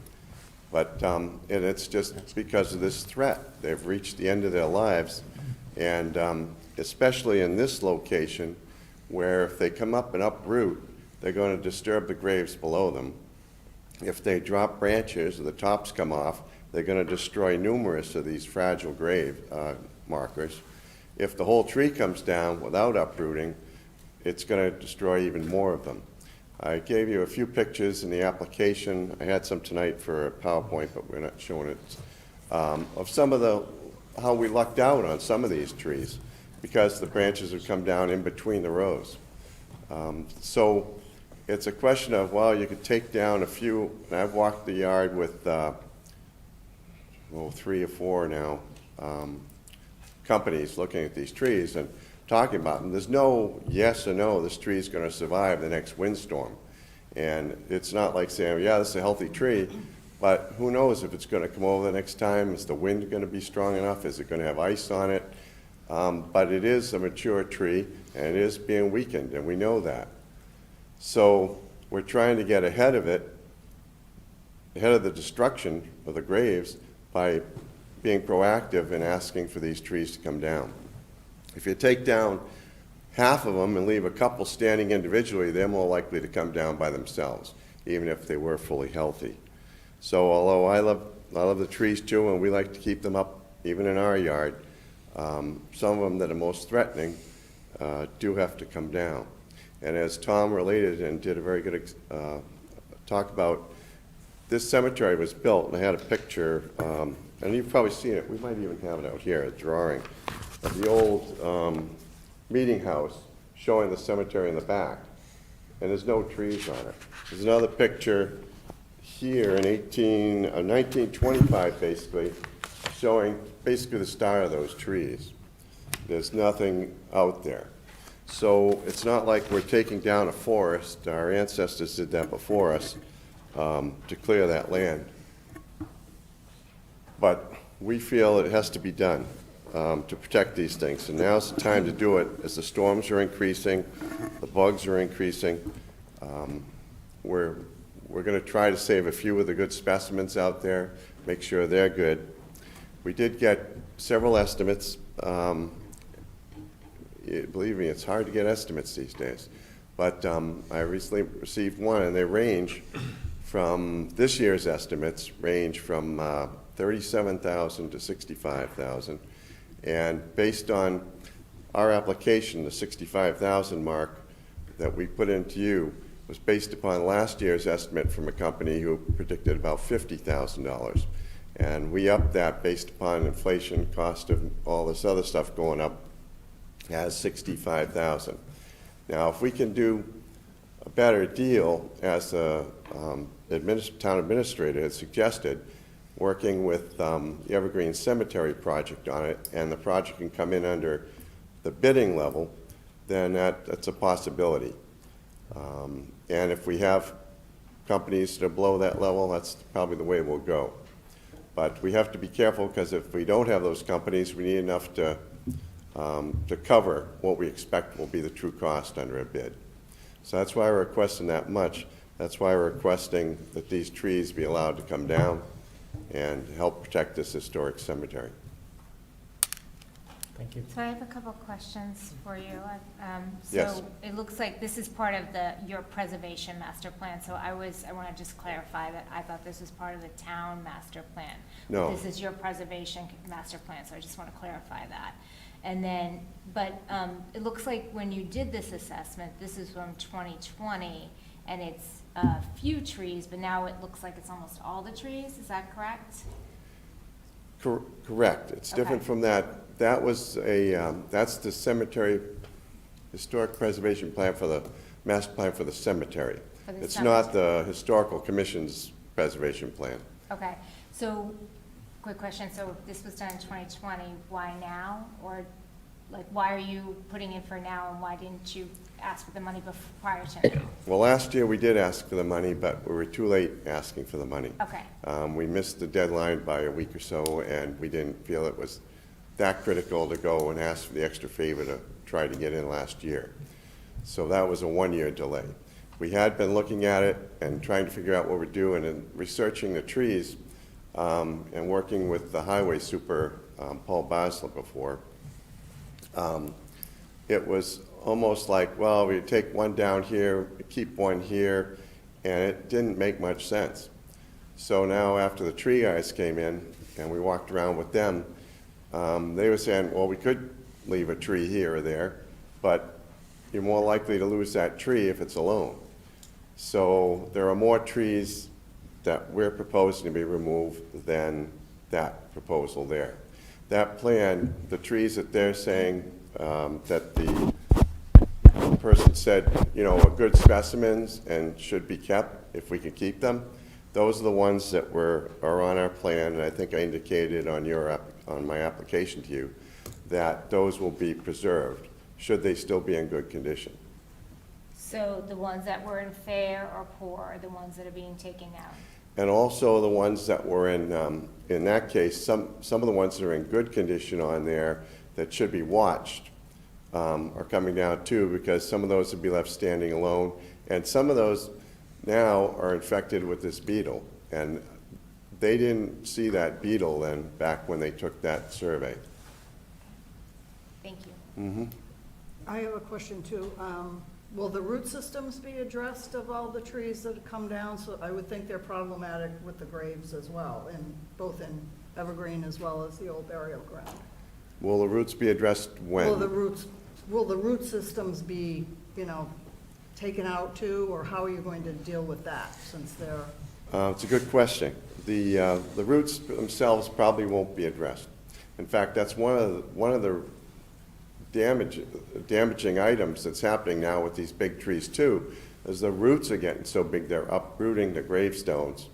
But, and it's just because of this threat. They've reached the end of their lives. And especially in this location, where if they come up and uproot, they're going to disturb the graves below them. If they drop branches or the tops come off, they're going to destroy numerous of these fragile grave markers. If the whole tree comes down without uprooting, it's going to destroy even more of them. I gave you a few pictures in the application. I had some tonight for a PowerPoint, but we're not showing it, of some of how we lucked out on some of these trees because the branches have come down in between the rows. So it's a question of, well, you could take down a few, and I've walked the yard with 3 or 4 now companies looking at these trees and talking about them. There's no yes or no, this tree is going to survive the next windstorm. And it's not like saying, yeah, this is a healthy tree, but who knows if it's going to come over the next time? Is the wind going to be strong enough? Is it going to have ice on it? But it is a mature tree, and it is being weakened, and we know that. So we're trying to get ahead of it, ahead of the destruction of the graves, by being proactive and asking for these trees to come down. If you take down half of them and leave a couple standing individually, they're more likely to come down by themselves, even if they were fully healthy. So although I love the trees too, and we like to keep them up even in our yard, some of them that are most threatening do have to come down. And as Tom related and did a very good talk about, this cemetery was built, and I had a picture, and you've probably seen it. We might even have it out here, a drawing of the old meeting house showing the cemetery in the back. And there's no trees on it. There's another picture here in 1925, basically, showing basically the start of those trees. There's nothing out there. So it's not like we're taking down a forest. Our ancestors did that before us to clear that land. But we feel it has to be done to protect these things. And now's the time to do it as the storms are increasing, the bugs are increasing. We're going to try to save a few of the good specimens out there, make sure they're good. We did get several estimates. Believe me, it's hard to get estimates these days. But I recently received one, and they range from, this year's estimates range from $37,000 to $65,000. And based on our application, the $65,000 mark that we put into you was based upon last year's estimate from a company who predicted about $50,000. And we upped that based upon inflation, cost of all this other stuff going up, as $65,000. Now, if we can do a better deal, as the town administrator had suggested, working with the Evergreen Cemetery project on it, and the project can come in under the bidding level, then that's a possibility. And if we have companies that are below that level, that's probably the way we'll go. But we have to be careful, because if we don't have those companies, we need enough to cover what we expect will be the true cost under a bid. So that's why we're requesting that much. That's why we're requesting that these trees be allowed to come down and help protect this historic cemetery.
Thank you.
So I have a couple questions for you.
Yes.
So it looks like this is part of your preservation master plan. So I want to just clarify that I thought this was part of the town master plan.
No.
This is your preservation master plan, so I just want to clarify that. And then, but it looks like when you did this assessment, this is from 2020, and it's a few trees, but now it looks like it's almost all the trees. Is that correct?
Correct. It's different
Okay.
from that. That was that's the cemetery historic preservation plan for the master plan for the cemetery.
For the
It's not
cemetery.
the historical commission's preservation plan.
Okay, so, quick question, so if this was done in 2020, why now? Or, like, why are you putting in for now, and why didn't you ask for the money prior to now?
Well, last year we did ask for the money, but we were too late asking for the money.
Okay,
We missed the deadline by a week or so, and we didn't feel it was that critical to go and ask for the extra favor to try to get in last year. So that was a one-year delay. We had been looking at it and trying to figure out what we're doing and researching the trees and working with the highway super, Paul Basler, before. It was almost like, well, we take one down here, keep one here, and it didn't make much sense. So now after the tree guys came in and we walked around with them, they were saying, well, we could leave a tree here or there, but you're more likely to lose that tree if it's alone. So there are more trees that we're proposing to be removed than that proposal there. That plan, the trees that they're saying that the person said, you know, are good specimens and should be kept if we can keep them, those are the ones that are on our plan, and I think I indicated on my application to you that those will be preserved, should they still be in good condition.
So the ones that were in fair or poor are the ones that are being taken out?
And also the ones that were in that case, some of the ones that are in good condition on there that should be watched are coming down too, because some of those would be left standing alone, and some of those now are infected with this beetle, and they didn't see that beetle then back when they took that survey.
Thank you.
I have a question too. Will the root systems be addressed of all the trees that have come down? So I would think they're problematic with the graves as well, and both in Evergreen as well as the old burial ground.
Will the roots be addressed when?
Will the root systems be, you know, taken out too, or how are you going to deal with that since they're?
It's a good question. The roots themselves probably won't be addressed. In fact, that's one of the damaging items that's happening now with these big trees too, is the roots are getting so big they're uprooting the gravestones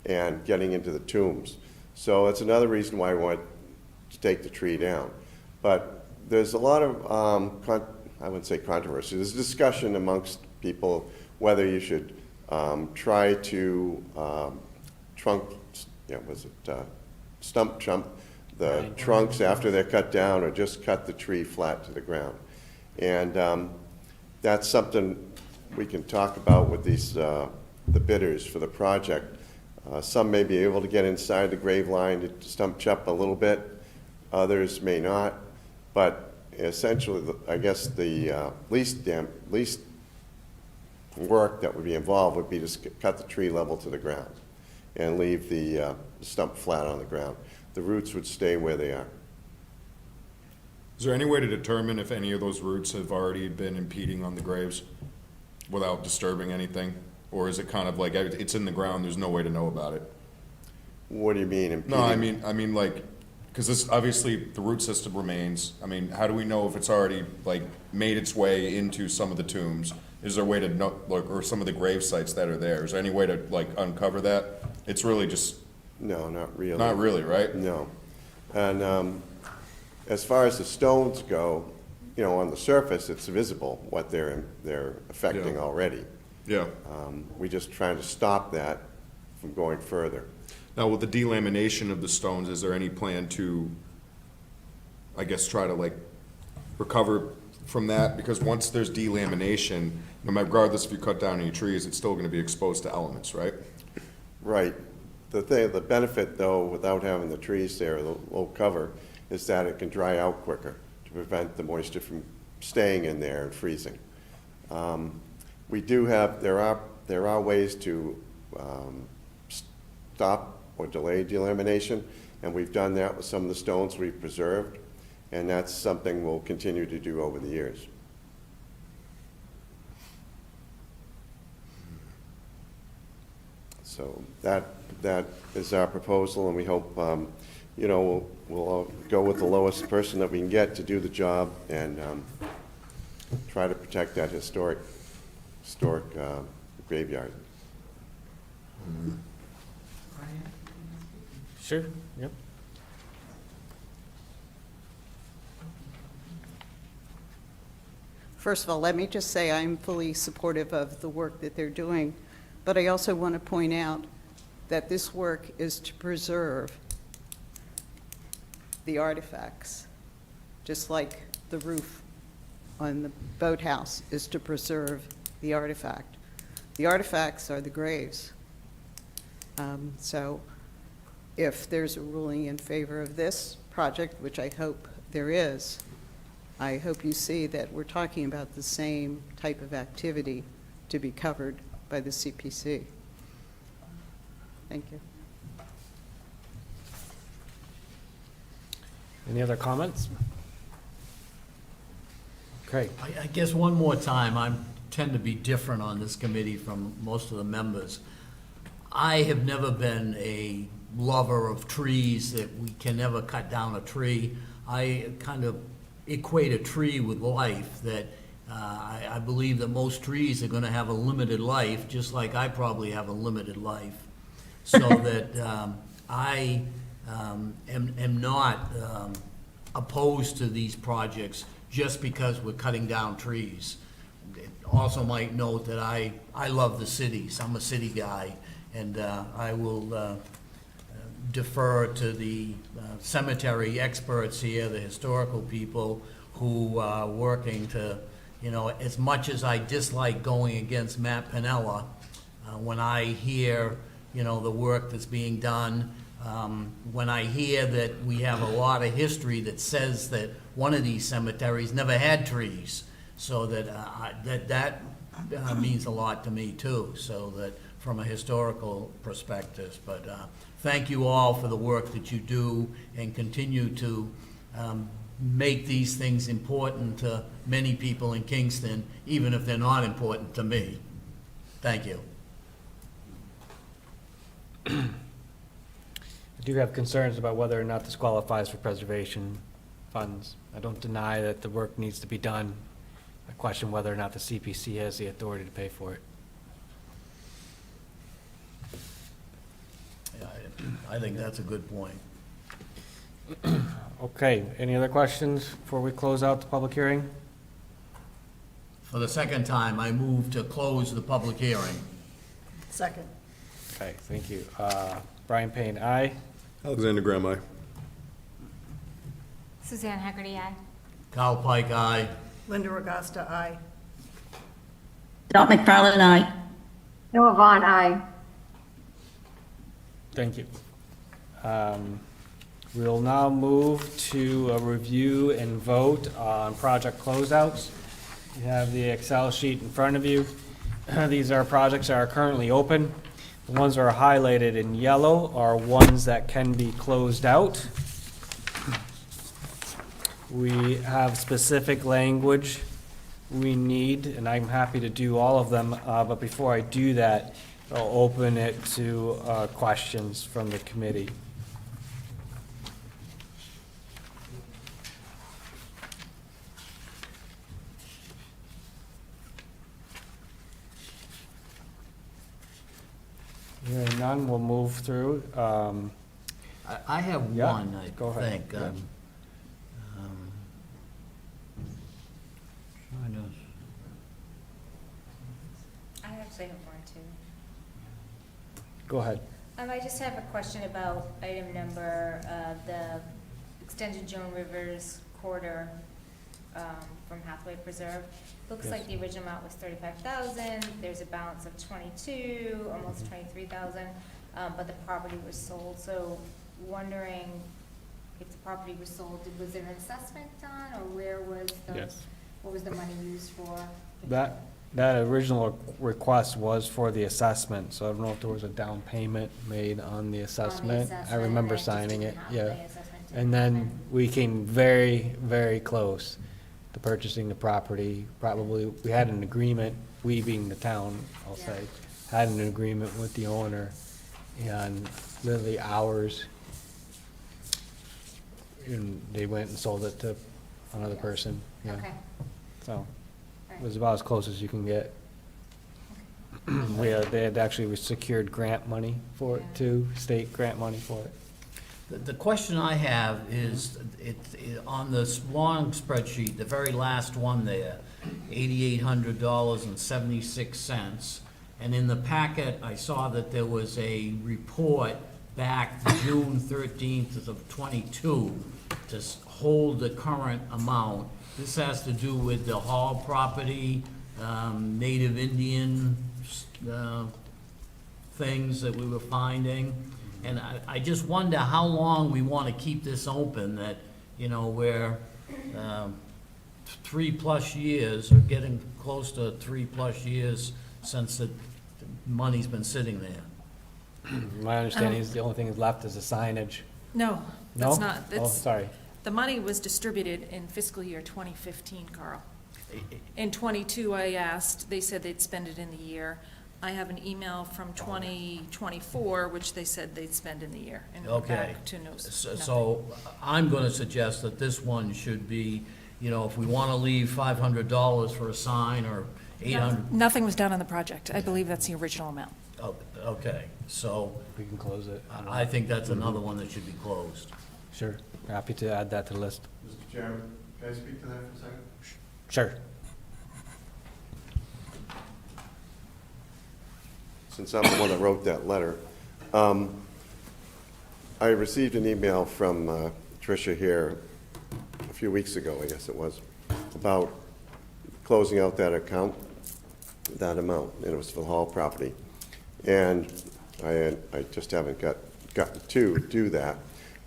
and getting into the tombs. So that's another reason why I want to take the tree down. But there's a lot of, I wouldn't say controversy, there's discussion amongst people whether you should try to stump chump the trunks after they're cut down, or just cut the tree flat to the ground. And that's something we can talk about with these the bidders for the project. Some may be able to get inside the grave line to stump chop a little bit, others may not, but essentially I guess the least work that would be involved would be to cut the tree level to the ground and leave the stump flat on the ground. The roots would stay where they are.
Is there any way to determine if any of those roots have already been impeding on the graves without disturbing anything? Or is it kind of like it's in the ground, there's no way to know about it?
What do you mean impeding?
No, I mean like, because this, obviously the root system remains. I mean, how do we know if it's already like made its way into some of the tombs? Is there a way to know, like, or some of the grave sites that are there? Is there any way to like uncover that? It's really just...
No, not really.
Not really, right?
No. And as far as the stones go, you know, on the surface, it's visible what they're affecting already.
Yeah.
We're just trying to stop that from going further.
Now, with the delamination of the stones, is there any plan to, I guess, try to like recover from that? Because once there's delamination, no matter, regardless if you cut down any trees, it's still going to be exposed to elements, right?
Right. The benefit, though, without having the trees there, the low cover, is that it can dry out quicker to prevent the moisture from staying in there and freezing. We do have, there are ways to stop or delay delamination, and we've done that with some of the stones we've preserved, and that's something we'll continue to do over the years. So that is our proposal, and we hope, you know, we'll go with the lowest person that we can get to do the job and try to protect that historic graveyard.
Sure, yep.
First of all, let me just say I'm fully supportive of the work that they're doing, but I also want to point out that this work is to preserve the artifacts, just like the roof on the boathouse is to preserve the artifact. The artifacts are the graves. So if there's a ruling in favor of this project, which I hope there is, I hope you see that we're talking about the same type of activity to be covered by the CPC. Thank you.
Any other comments? Okay.
I guess one more time, I tend to be different on this committee from most of the members. I have never been a lover of trees, that we can never cut down a tree. I kind of equate a tree with life, that I believe that most trees are gonna have a limited life, just like I probably have a limited life. So that I am not opposed to these projects just because we're cutting down trees. Also might note that I love the cities. I'm a city guy, and I will defer to the cemetery experts here, the historical people who are working to, you know, as much as I dislike going against Matt Piniella, when I hear, you know, the work that's being done, when I hear that we have a lot of history that says that one of these cemeteries never had trees, so that that means a lot to me too, so that from a historical perspective. But thank you all for the work that you do and continue to make these things important to many people in Kingston, even if they're not important to me. Thank you.
I do have concerns about whether or not this qualifies for preservation funds. I don't deny that the work needs to be done. I question whether or not the CPC has the authority to pay for it.
Yeah, I think that's a good point.
Okay, any other questions before we close out the public hearing?
For the second time, I move to close the public hearing.
Second.
Okay, thank you. Brian Payne, aye.
Alexander Graham, aye.
Suzanne Haggerty, aye.
Kyle Pike, aye.
Linda Regosta, aye.
Dot McFarland, aye.
Noah Vaughn, aye.
Thank you. We'll now move to a review and vote on project closeouts. You have the Excel sheet in front of you. These are projects that are currently open. The ones that are highlighted in yellow are ones that can be closed out. We have specific language we need, and I'm happy to do all of them, but before I do that, I'll open it to questions from the committee. Hearing none, we'll move through.
I have
Yeah,
one, I
go ahead.
think.
Yeah.
Trying to-
I actually have one too.
Go ahead.
I just have a question about item number, the extended Joan Rivers corridor from Hathaway Preserve. Looks
Yes.
like the original amount was 35,000, there's a balance of 22, almost 23,000, but the property was sold, so wondering if the property was sold, was there an assessment done, or where was the,
Yes.
what was the money used for?
That original request was for the assessment, so I don't know if there was a down payment made on the assessment. I remember
and just
signing it,
didn't have
yeah.
the assessment to
And then
happen.
we came very, very close to purchasing the property. Probably, we had an agreement, we being the town, I'll
Yeah.
say, had an agreement with the owner, and literally hours, and they went and sold it to another
Yeah.
person, yeah.
Okay,
So,
all
it was
right.
about as close as you can get. They had actually secured grant money for it
Yeah.
too, state grant money for it.
The question I have is, on this long spreadsheet, the very last one there, $8,800.76. And in the packet, I saw that there was a report back June 13th of '22 to hold the current amount. This has to do with the Hall property, Native Indian things that we were finding. And I just wonder how long we want to keep this open, that, you know, where 3+ years, or getting close to 3+ years since the money's been sitting there.
My understanding is the only thing that's left is the signage.
No,
No?
that's not.
Oh, sorry.
The money was distributed in fiscal year 2015, Carl. In '22, I asked, they said they'd spend it in the year. I have an email from 2024, which they said they'd spend in the year. And we're
Okay.
back to no,
So I'm gonna suggest that this one should be, you know, if we wanna leave $500 for a sign, or 800,
Nothing was done on the project. I believe that's the original amount.
oh, okay, so
We can close it.
I think that's another one that should be closed.
Sure. Happy to add that to the list.
Mr. Chairman, can I speak to that for a second?
Sure.
Since I'm the one that wrote that letter, I received an email from Tricia here a few weeks ago, I guess it was, about closing out that account, that amount, and it was for the Hall property. And I just haven't gotten to do that,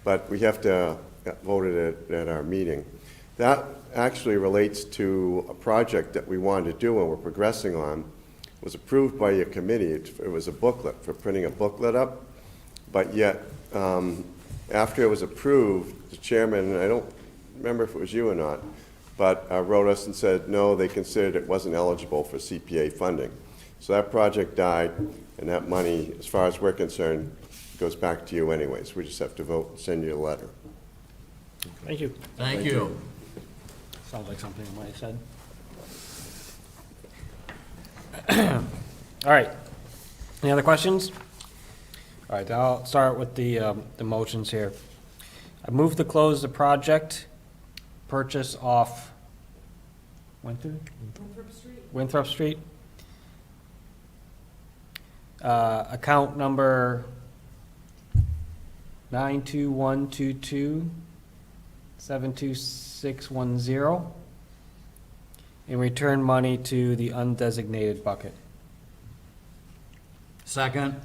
but we have to vote it at our meeting. That actually relates to a project that we wanted to do and we're progressing on. It was approved by your committee. It was a booklet, for printing a booklet up, but yet, after it was approved, the chairman, and I don't remember if it was you or not, but wrote us and said, no, they considered it wasn't eligible for CPA funding. So that project died, and that money, as far as we're concerned, goes back to you anyways. We just have to vote and send you a letter.
Thank you.
Thank you.
Sounds like something I might have said. All right. Any other questions? All right, I'll start with the motions here. I move to close the project purchase off Winthrop Street. Account number 92122-72610, and return money to the undesignated bucket.
Second?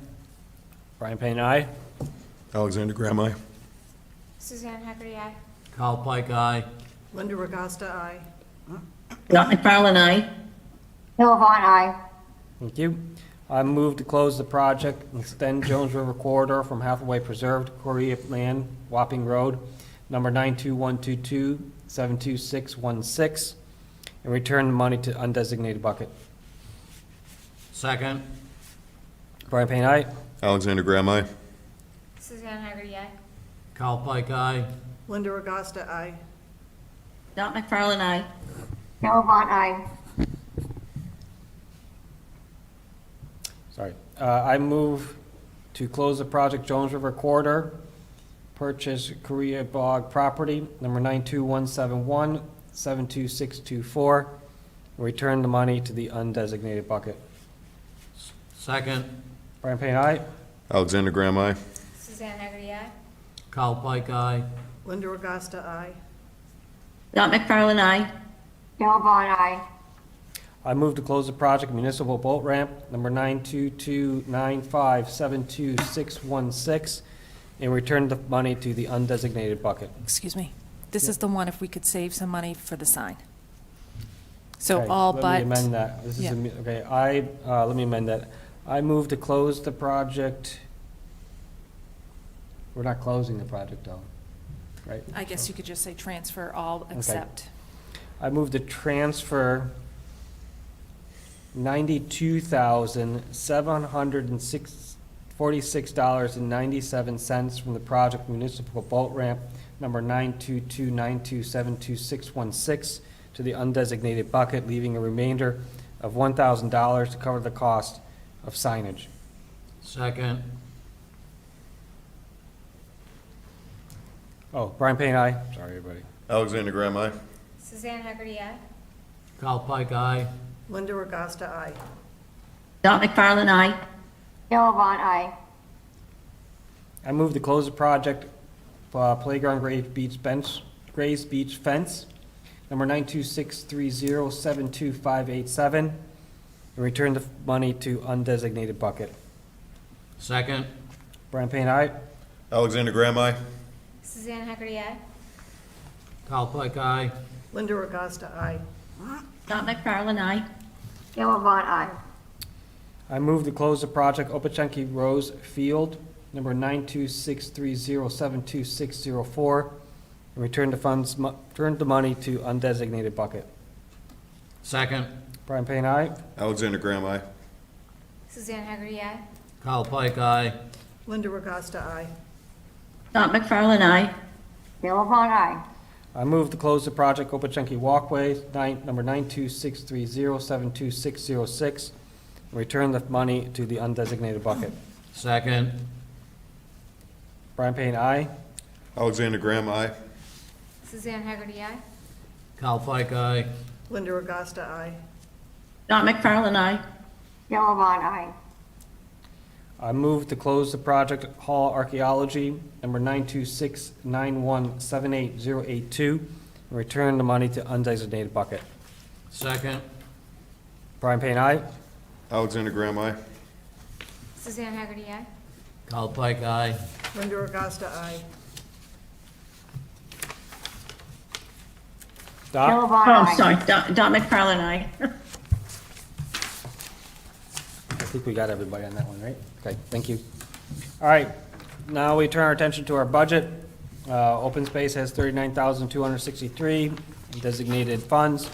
Brian Payne, aye.
Alexander Graham, aye.
Suzanne Haggerty, aye.
Carl Pike, aye.
Linda Regasta, aye.
Dot McFarland, aye.
Bill Vaughn, aye.
Thank you. I move to close the project and extend Jones River corridor from Hathaway Preserve to Korea Land, Wapping Road, number 92122-72616, and return the money to undesignated bucket.
Second?
Brian Payne, aye.
Alexander Graham, aye.
Suzanne Haggerty, aye.
Carl Pike, aye.
Linda Regasta, aye.
Dot McFarland, aye.
Bill Vaughn, aye.
Sorry. I move to close the project Jones River corridor, purchase Korea Bog property, number 92171-72624, and return the money to the undesignated bucket.
Second?
Brian Payne, aye.
Alexander Graham, aye.
Suzanne Haggerty, aye.
Carl Pike, aye.
Linda Regasta, aye.
Dot McFarland, aye.
Bill Vaughn, aye.
I move to close the project municipal boat ramp, number 92295722616, and return the money to the undesignated bucket.
Excuse me. This is the one if we could save some money for the sign. So
Okay,
all
Let
but.
me amend that. This is,
Yeah.
okay, let me amend that. I move to close the project. We're not closing the project, though, right?
I guess you could just say transfer all except.
I move to transfer $92,746.97 from the project municipal boat ramp number 92292722616 to the undesignated bucket, leaving a remainder of $1,000 to cover the cost of signage.
Second?
Oh, Brian Payne, aye. Sorry, everybody.
Alexander Graham, aye.
Suzanne Haggerty, aye.
Carl Pike, aye.
Linda Regasta, aye.
Dot McFarland, aye.
Bill Vaughn, aye.
I move to close the project, playground Grays Beach fence, number 92630-72587, and return the money to undesignated bucket.
Second?
Brian Payne, aye.
Alexander Graham, aye.
Suzanne Haggerty, aye.
Carl Pike, aye.
Linda Augusta, aye.
Dot McFarland, aye.
Gail Vaughn, aye.
I move to close the project Opachenki Rose Field, number 92630722604, and return the money to undesignated bucket.
Second.
Brian Payne, aye.
Alexander Graham, aye.
Suzanne Haggerty, aye.
Kyle Pike, aye.
Linda Augusta, aye.
Dot McFarland, aye.
Gail Vaughn, aye.
I move to close the project Opachenki Walkway, number 92630722606, and return the money to the undesignated bucket.
Second.
Brian Payne, aye.
Alexander Graham, aye.
Suzanne Haggerty, aye.
Kyle Pike, aye.
Linda Augusta, aye.
Dot McFarland, aye.
Gail Vaughn, aye.
I move to close the project Hall Archaeology, number 926917880, and return the money to undesignated bucket.
Second.
Brian Payne, aye.
Alexander Graham, aye.
Suzanne Haggerty, aye.
Kyle Pike, aye.
Linda Augusta, aye.
Dot?
Oh, sorry, Dot McFarland, aye.
I think we got everybody on that one, right? Okay, thank you. All right, now we turn our attention to our budget. Open space has 39,263 in designated funds.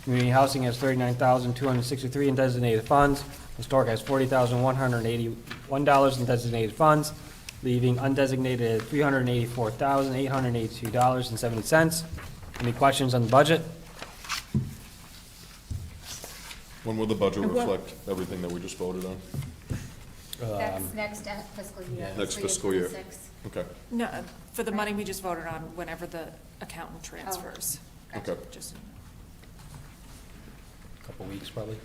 Community housing has 39,263 in designated funds. Historic has $40,181 in designated funds, leaving undesignated $384,882.70. Any questions on the budget?
When will the budget reflect everything that we just voted on?
That's next fiscal year.
Next fiscal year.
26.
Okay,
No, for the money we just voted on, whenever the accountant transfers.
okay.
Just,
Couple weeks, probably.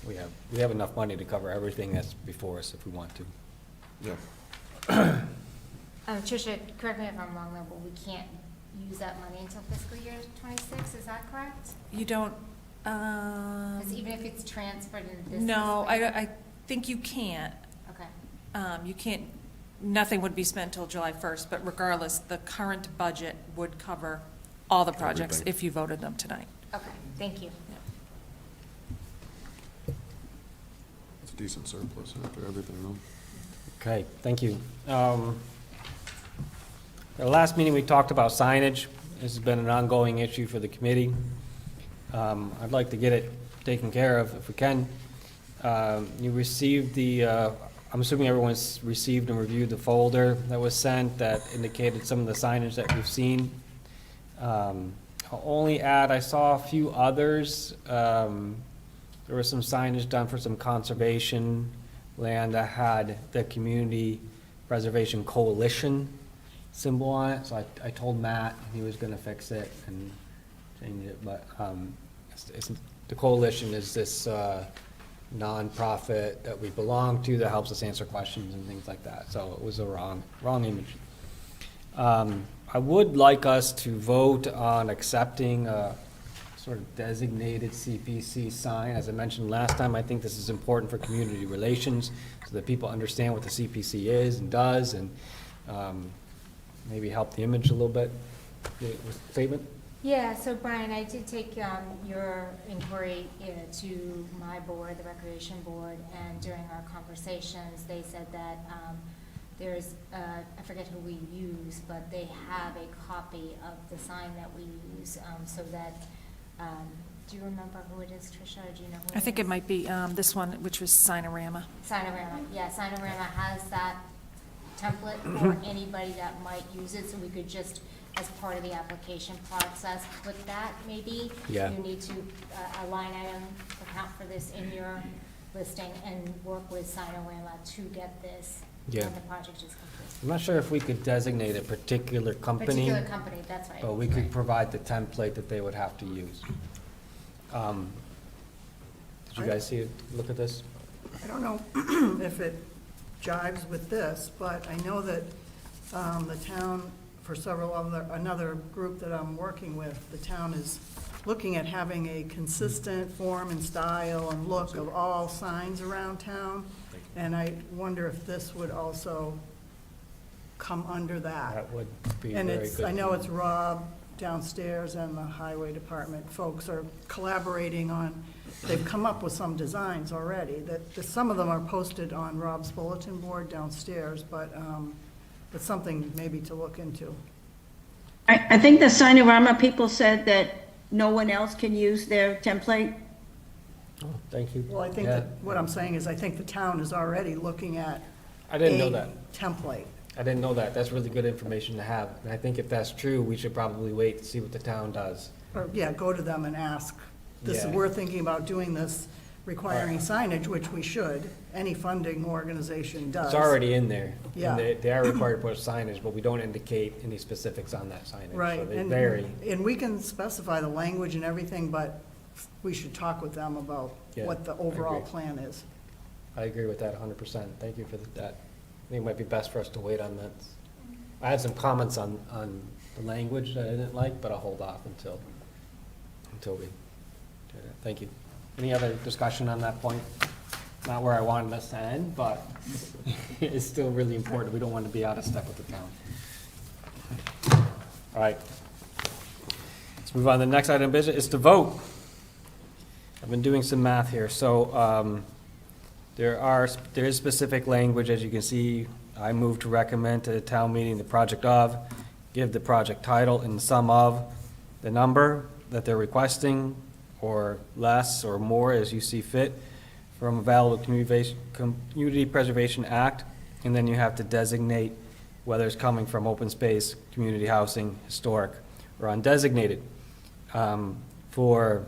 We have enough money to cover everything that's before us if we want to.
Yeah.
Tricia, correct me if I'm wrong though, but we can't use that money until fiscal year 26, is that correct?
you don't,
Because even if it's transferred in this.
no,
fiscal year-
I think you can't.
Okay,
You can't, nothing would be spent till July 1st, but regardless, the current budget would cover all the projects
Everything.
if you voted them tonight.
okay, thank you.
It's a decent surplus after everything, though.
Okay, thank you. At the last meeting, we talked about signage. This has been an ongoing issue for the committee. I'd like to get it taken care of if we can. You received the, I'm assuming everyone's received and reviewed the folder that was sent that indicated some of the signage that we've seen. I'll only add, I saw a few others. There was some signage done for some conservation land that had the Community Preservation Coalition symbol on it, so I told Matt he was gonna fix it and change it, but, the coalition is this, nonprofit that we belong to that helps us answer questions and things like that, so it was a wrong image. I would like us to vote on accepting a sort of designated CPC sign. As I mentioned last time, I think this is important for community relations, so that people understand what the CPC is and does, and, maybe help the image a little bit. Statement?
Yeah, so Brian, I did take your inquiry to my board, the Recreation Board, and during our conversations, they said that there's, I forget who we use, but they have a copy of the sign that we use, so that, do you remember who it is, Tricia, or do you know who it is?
I think it might be this one, which was Sinorama.
Sinorama, yeah, Sinorama has that template for anybody that might use it, so we could just, as part of the application process, put that maybe.
Yeah.
You need to, a line item account for this in your listing and work with Sinorama to get this
Yeah.
when the project is complete.
I'm not sure if we could designate a particular company.
Particular company, that's right.
But we could provide the template that they would have to use. Did you guys see it, look at this?
I don't know if it jives with this, but I know that the town, for another group that I'm working with, the town is looking at having a consistent form and style and look of all signs around town. And I wonder if this would also come under that.
That would be
And
very
it's,
good.
I know it's Rob downstairs and the highway department folks are collaborating on, they've come up with some designs already, some of them are posted on Rob's bulletin board downstairs, but it's something maybe to look into.
I think the Sinorama people said that no one else can use their template.
Oh, thank you.
Well, I think
Yeah.
that, what I'm saying is, I think the town is already looking at
I didn't know
a
that.
template.
I didn't know that. That's really good information to have. And I think if that's true, we should probably wait to see what the town does.
Or, yeah, go to them and ask,
Yeah.
we're thinking about doing this, requiring signage, which we should, any funding organization does.
It's already in there. And
Yeah.
they are required to put signage, but we don't indicate any specifics on that signage.
Right.
So they
and-
vary.
And we can specify the language and everything, but we should talk with them about
Yeah,
what the
I
overall
agree.
plan is.
I agree with that 100%. Thank you for that. I think it might be best for us to wait on that. I had some comments on the language that I didn't like, but I'll hold off until we do that. Thank you. Any other discussion on that point? Not where I wanted us to end, but it's still really important. We don't want to be out of step with the town. All right. Let's move on to the next item of business. It's to vote. I've been doing some math here. So there is specific language, as you can see. I move to recommend to the town meeting the project of, give the project title and sum of, the number that they're requesting, or less or more as you see fit, from available Community Preservation Act, and then you have to designate whether it's coming from open space, community housing, historic, or undesignated. For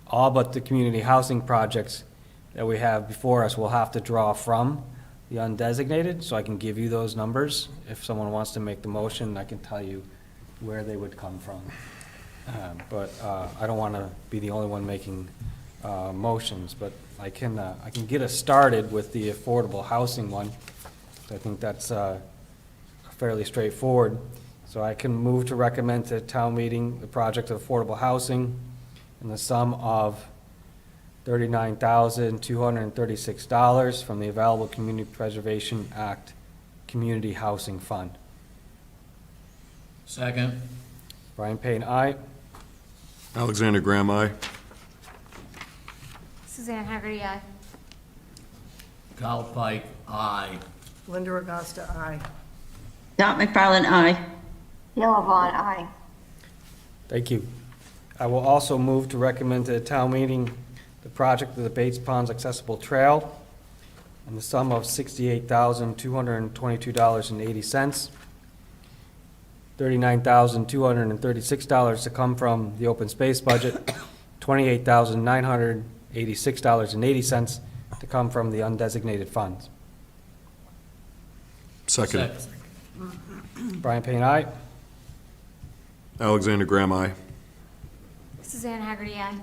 all but the community housing projects that we have before us, we'll have to draw from the undesignated, so I can give you those numbers. If someone wants to make the motion, I can tell you where they would come from. But I don't want to be the only one making motions, but I can get us started with the affordable housing one. I think that's fairly straightforward. So I can move to recommend to town meeting the project of affordable housing in the sum of $39,236 from the available Community Preservation Act Community Housing Fund.
Second.
Brian Payne, aye.
Alexander Graham, aye.
Suzanne Haggerty, aye.
Carl Pike, aye.
Linda Augusta, aye.
Dot McFarland, aye.
Yellow Vaughn, aye.
Thank you. I will also move to recommend to the town meeting the project of the Bates Ponds Accessible Trail in the sum of $68,222.80. $39,236 to come from the open space budget, $28,986.80 to come from the undesignated funds.
Second.
Brian Payne, aye.
Alexander Graham, aye.
Suzanne Haggerty, aye.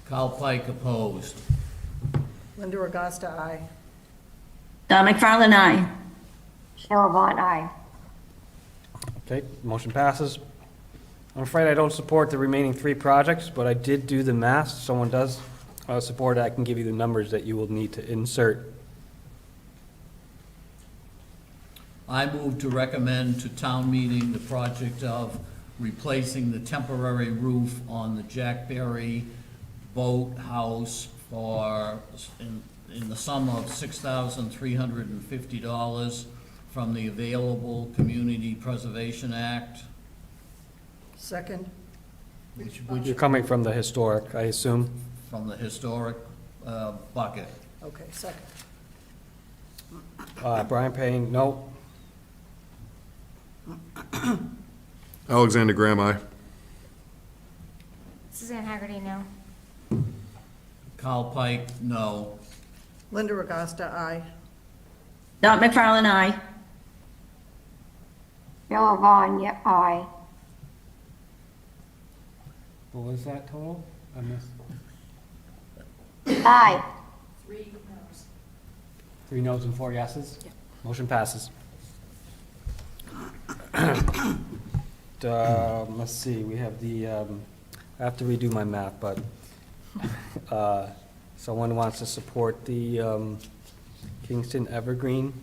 Carl Pike opposed.
Linda Augusta, aye.
Dot McFarland, aye.
Yellow Vaughn, aye.
Okay, motion passes. I'm afraid I don't support the remaining three projects, but I did do the math. If someone does support it, I can give you the numbers that you will need to insert.
I move to recommend to town meeting the project of replacing the temporary roof on the Jack Berry boathouse in the sum of $6,350 from the available Community Preservation Act.
Second,
You're coming from the historic, I assume.
From the historic bucket.
okay, second.
Brian Payne, no.
Alexander Graham, aye.
Suzanne Haggerty, no.
Carl Pike, no.
Linda Augusta, aye.
Dot McFarland, aye.
Yellow Vaughn, aye.
What was that total? I missed.
Aye.
3 noes and 4 yeses? Motion passes. Let's see, we have the, I have to redo my math, but someone wants to support the Kingston Evergreen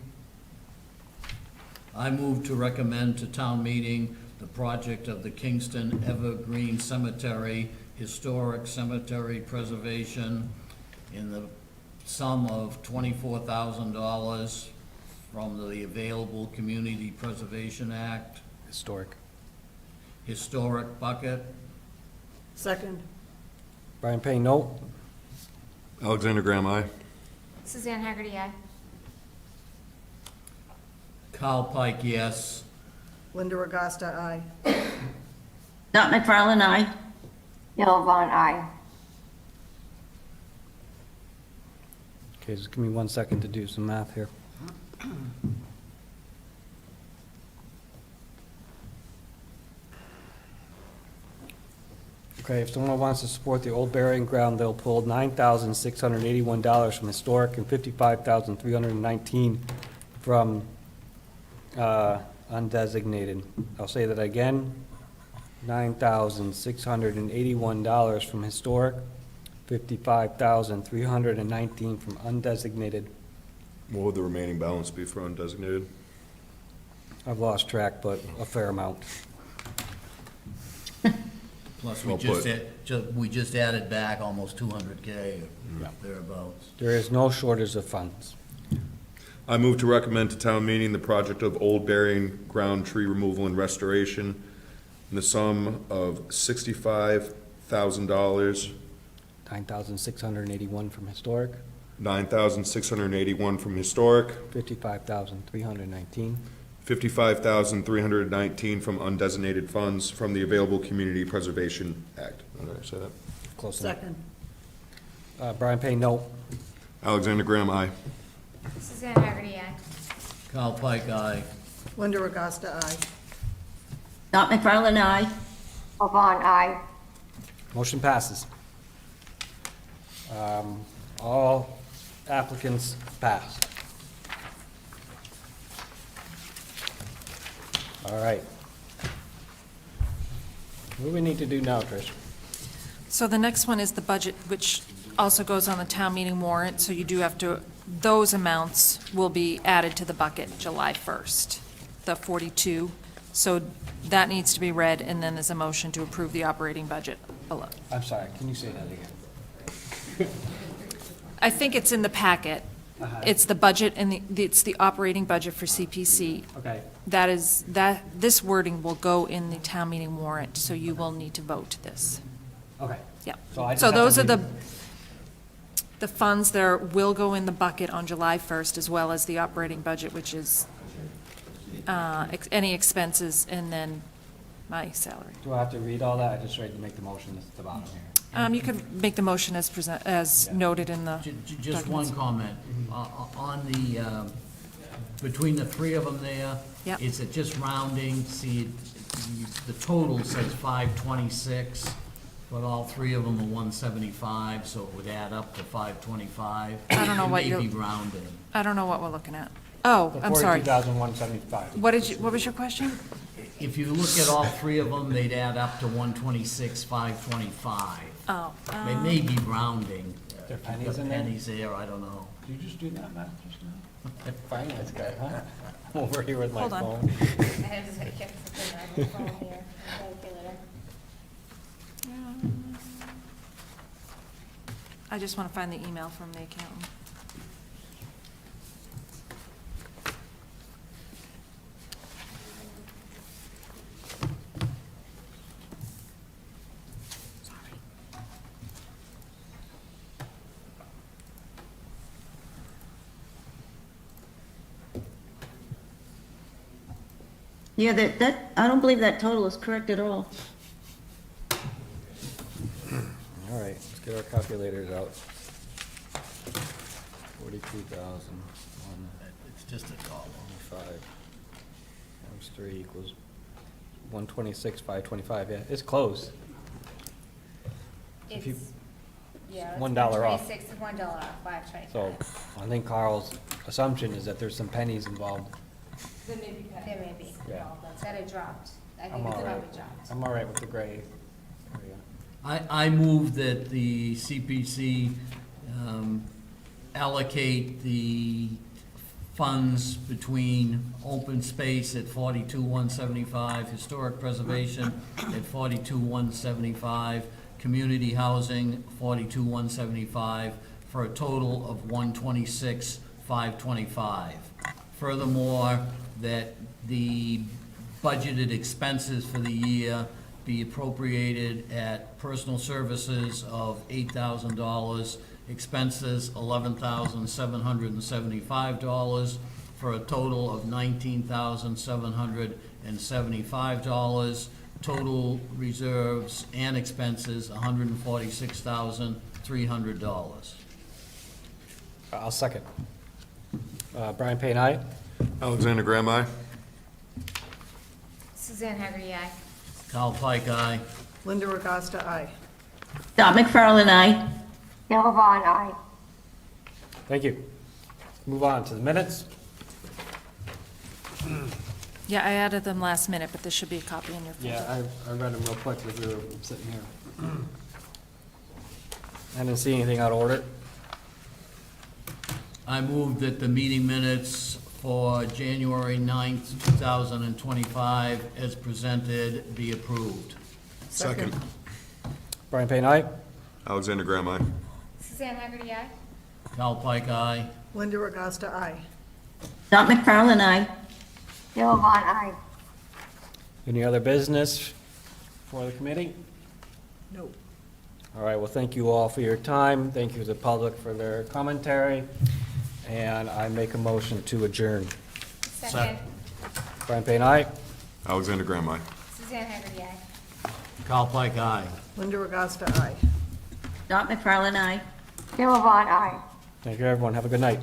I move to recommend to town meeting the project of the Kingston Evergreen Cemetery, Historic Cemetery Preservation in the sum of $24,000 from the available Community Preservation Act,
Historic.
historic bucket.
Second.
Brian Payne, no.
Alexander Graham, aye.
Suzanne Haggerty, aye.
Carl Pike, yes.
Linda Regosta, aye.
Dot McFarland, aye.
Bill Vaughn, aye.
Okay, just give me 1 second to do some math here. Okay, if someone wants to support the old burying ground, they'll pull $9,681 from historic and $55,319 from undesignated. I'll say that again, $9,681 from historic, $55,319 from undesignated.
What would the remaining balance be for undesignated?
I've lost track, but a fair amount.
Plus,
Well put.
we just added back almost 200K,
Yeah.
thereabouts.
There is no shortage of funds.
I move to recommend to town meeting the project of old burying ground tree removal and restoration in the sum of $65,000,
$9,681 from historic,
$9,681 from historic,
$55,319.
$55,319 from undesignated funds from the available Community Preservation Act. Did I say that?
Close enough.
Second.
Brian Payne, no.
Alexander Graham, aye.
Suzanne Haggerty, aye.
Carl Pike, aye.
Linda Regosta, aye.
Dot McFarland, aye.
Bill Vaughn, aye.
Motion passes. All applicants passed. All right. What do we need to do now, Trish?
So the next one is the budget, which also goes on the town meeting warrant, so you do have to, those amounts will be added to the bucket July 1st, the 42. So that needs to be read, and then there's a motion to approve the operating budget below.
I'm sorry, can you say that again?
I think it's in the packet. It's the budget and it's the operating budget for CPC.
Okay.
This wording will go in the town meeting warrant, so you will need to vote this.
Okay.
Yeah.
So I just
So
have to
those are
read-
the funds that will go in the bucket on July 1st, as well as the operating budget, which is any expenses and then my salary.
Do I have to read all that? I just ready to make the motion that's at the bottom here.
You could make the motion as noted in the
Just one
documents.
comment. On the, between the three of them there,
Yep.
is it just rounding? See, the total says 526, but all three of them are 175, so it would add up to 525.
I don't know what
It
you're-
may be rounding.
I don't know what we're looking at. Oh,
The
I'm sorry.
42,175.
What was your question?
If you look at all three of them, they'd add up to 126, 525.
Oh,
They may be rounding.
There
If
pennies
you've got
in there?
pennies there, I don't know.
Did you just do that math just now? Finance guy, huh? Over here with my
Hold on.
phone.
I have to check the phone here, calculator.
I just want to find the email from the accountant.
Yeah, that, I don't believe that total is correct at all.
All right, let's get our calculators out. 42,000,
It's just a dollar.
125 times 3 equals 126, 525, yeah, it's close. If you-
It's, yeah.
$1 off.
26 is $1 off, 525.
So I think Carl's assumption is that there's some pennies involved.
There may be.
Yeah.
That it dropped. I
I'm
think it's
all right.
probably dropped.
I'm all right with the gray area.
I move that the CPC allocate the funds between open space at 42,175, historic preservation at 42,175, community housing 42,175, for a total of 126,525. Furthermore, that the budgeted expenses for the year be appropriated at personal services of $8,000, expenses $11,775, for a total of $19,775. Total reserves and expenses $146,300.
I'll second. Brian Payne, aye?
Alexander Graham, aye.
Suzanne Haggerty, aye.
Kyle Pike, aye.
Linda Regosta, aye.
Dot McFarland, aye.
Gale Vaughn, aye.
Thank you. Move on to the minutes.
Yeah, I added them last minute, but there should be a copy in your folder.
Yeah, I read them real quick as we were sitting here. I didn't see anything out of order.
I move that the meeting minutes for January 9th, 2025, as presented, be approved.
Second.
Brian Payne, aye?
Alexander Graham, aye.
Suzanne Haggerty, aye.
Kyle Pike, aye.
Linda Regosta, aye.
Dot McFarland, aye.
Gale Vaughn, aye.
Any other business for the committee?
No.
All right, well, thank you all for your time. Thank you to the public for their commentary. And I make a motion to adjourn.
Second.
Brian Payne, aye?
Alexander Graham, aye.
Suzanne Haggerty, aye.
Kyle Pike, aye.
Linda Regosta, aye.
Dot McFarland, aye.
Gale Vaughn, aye.
Thank you, everyone. Have a good night.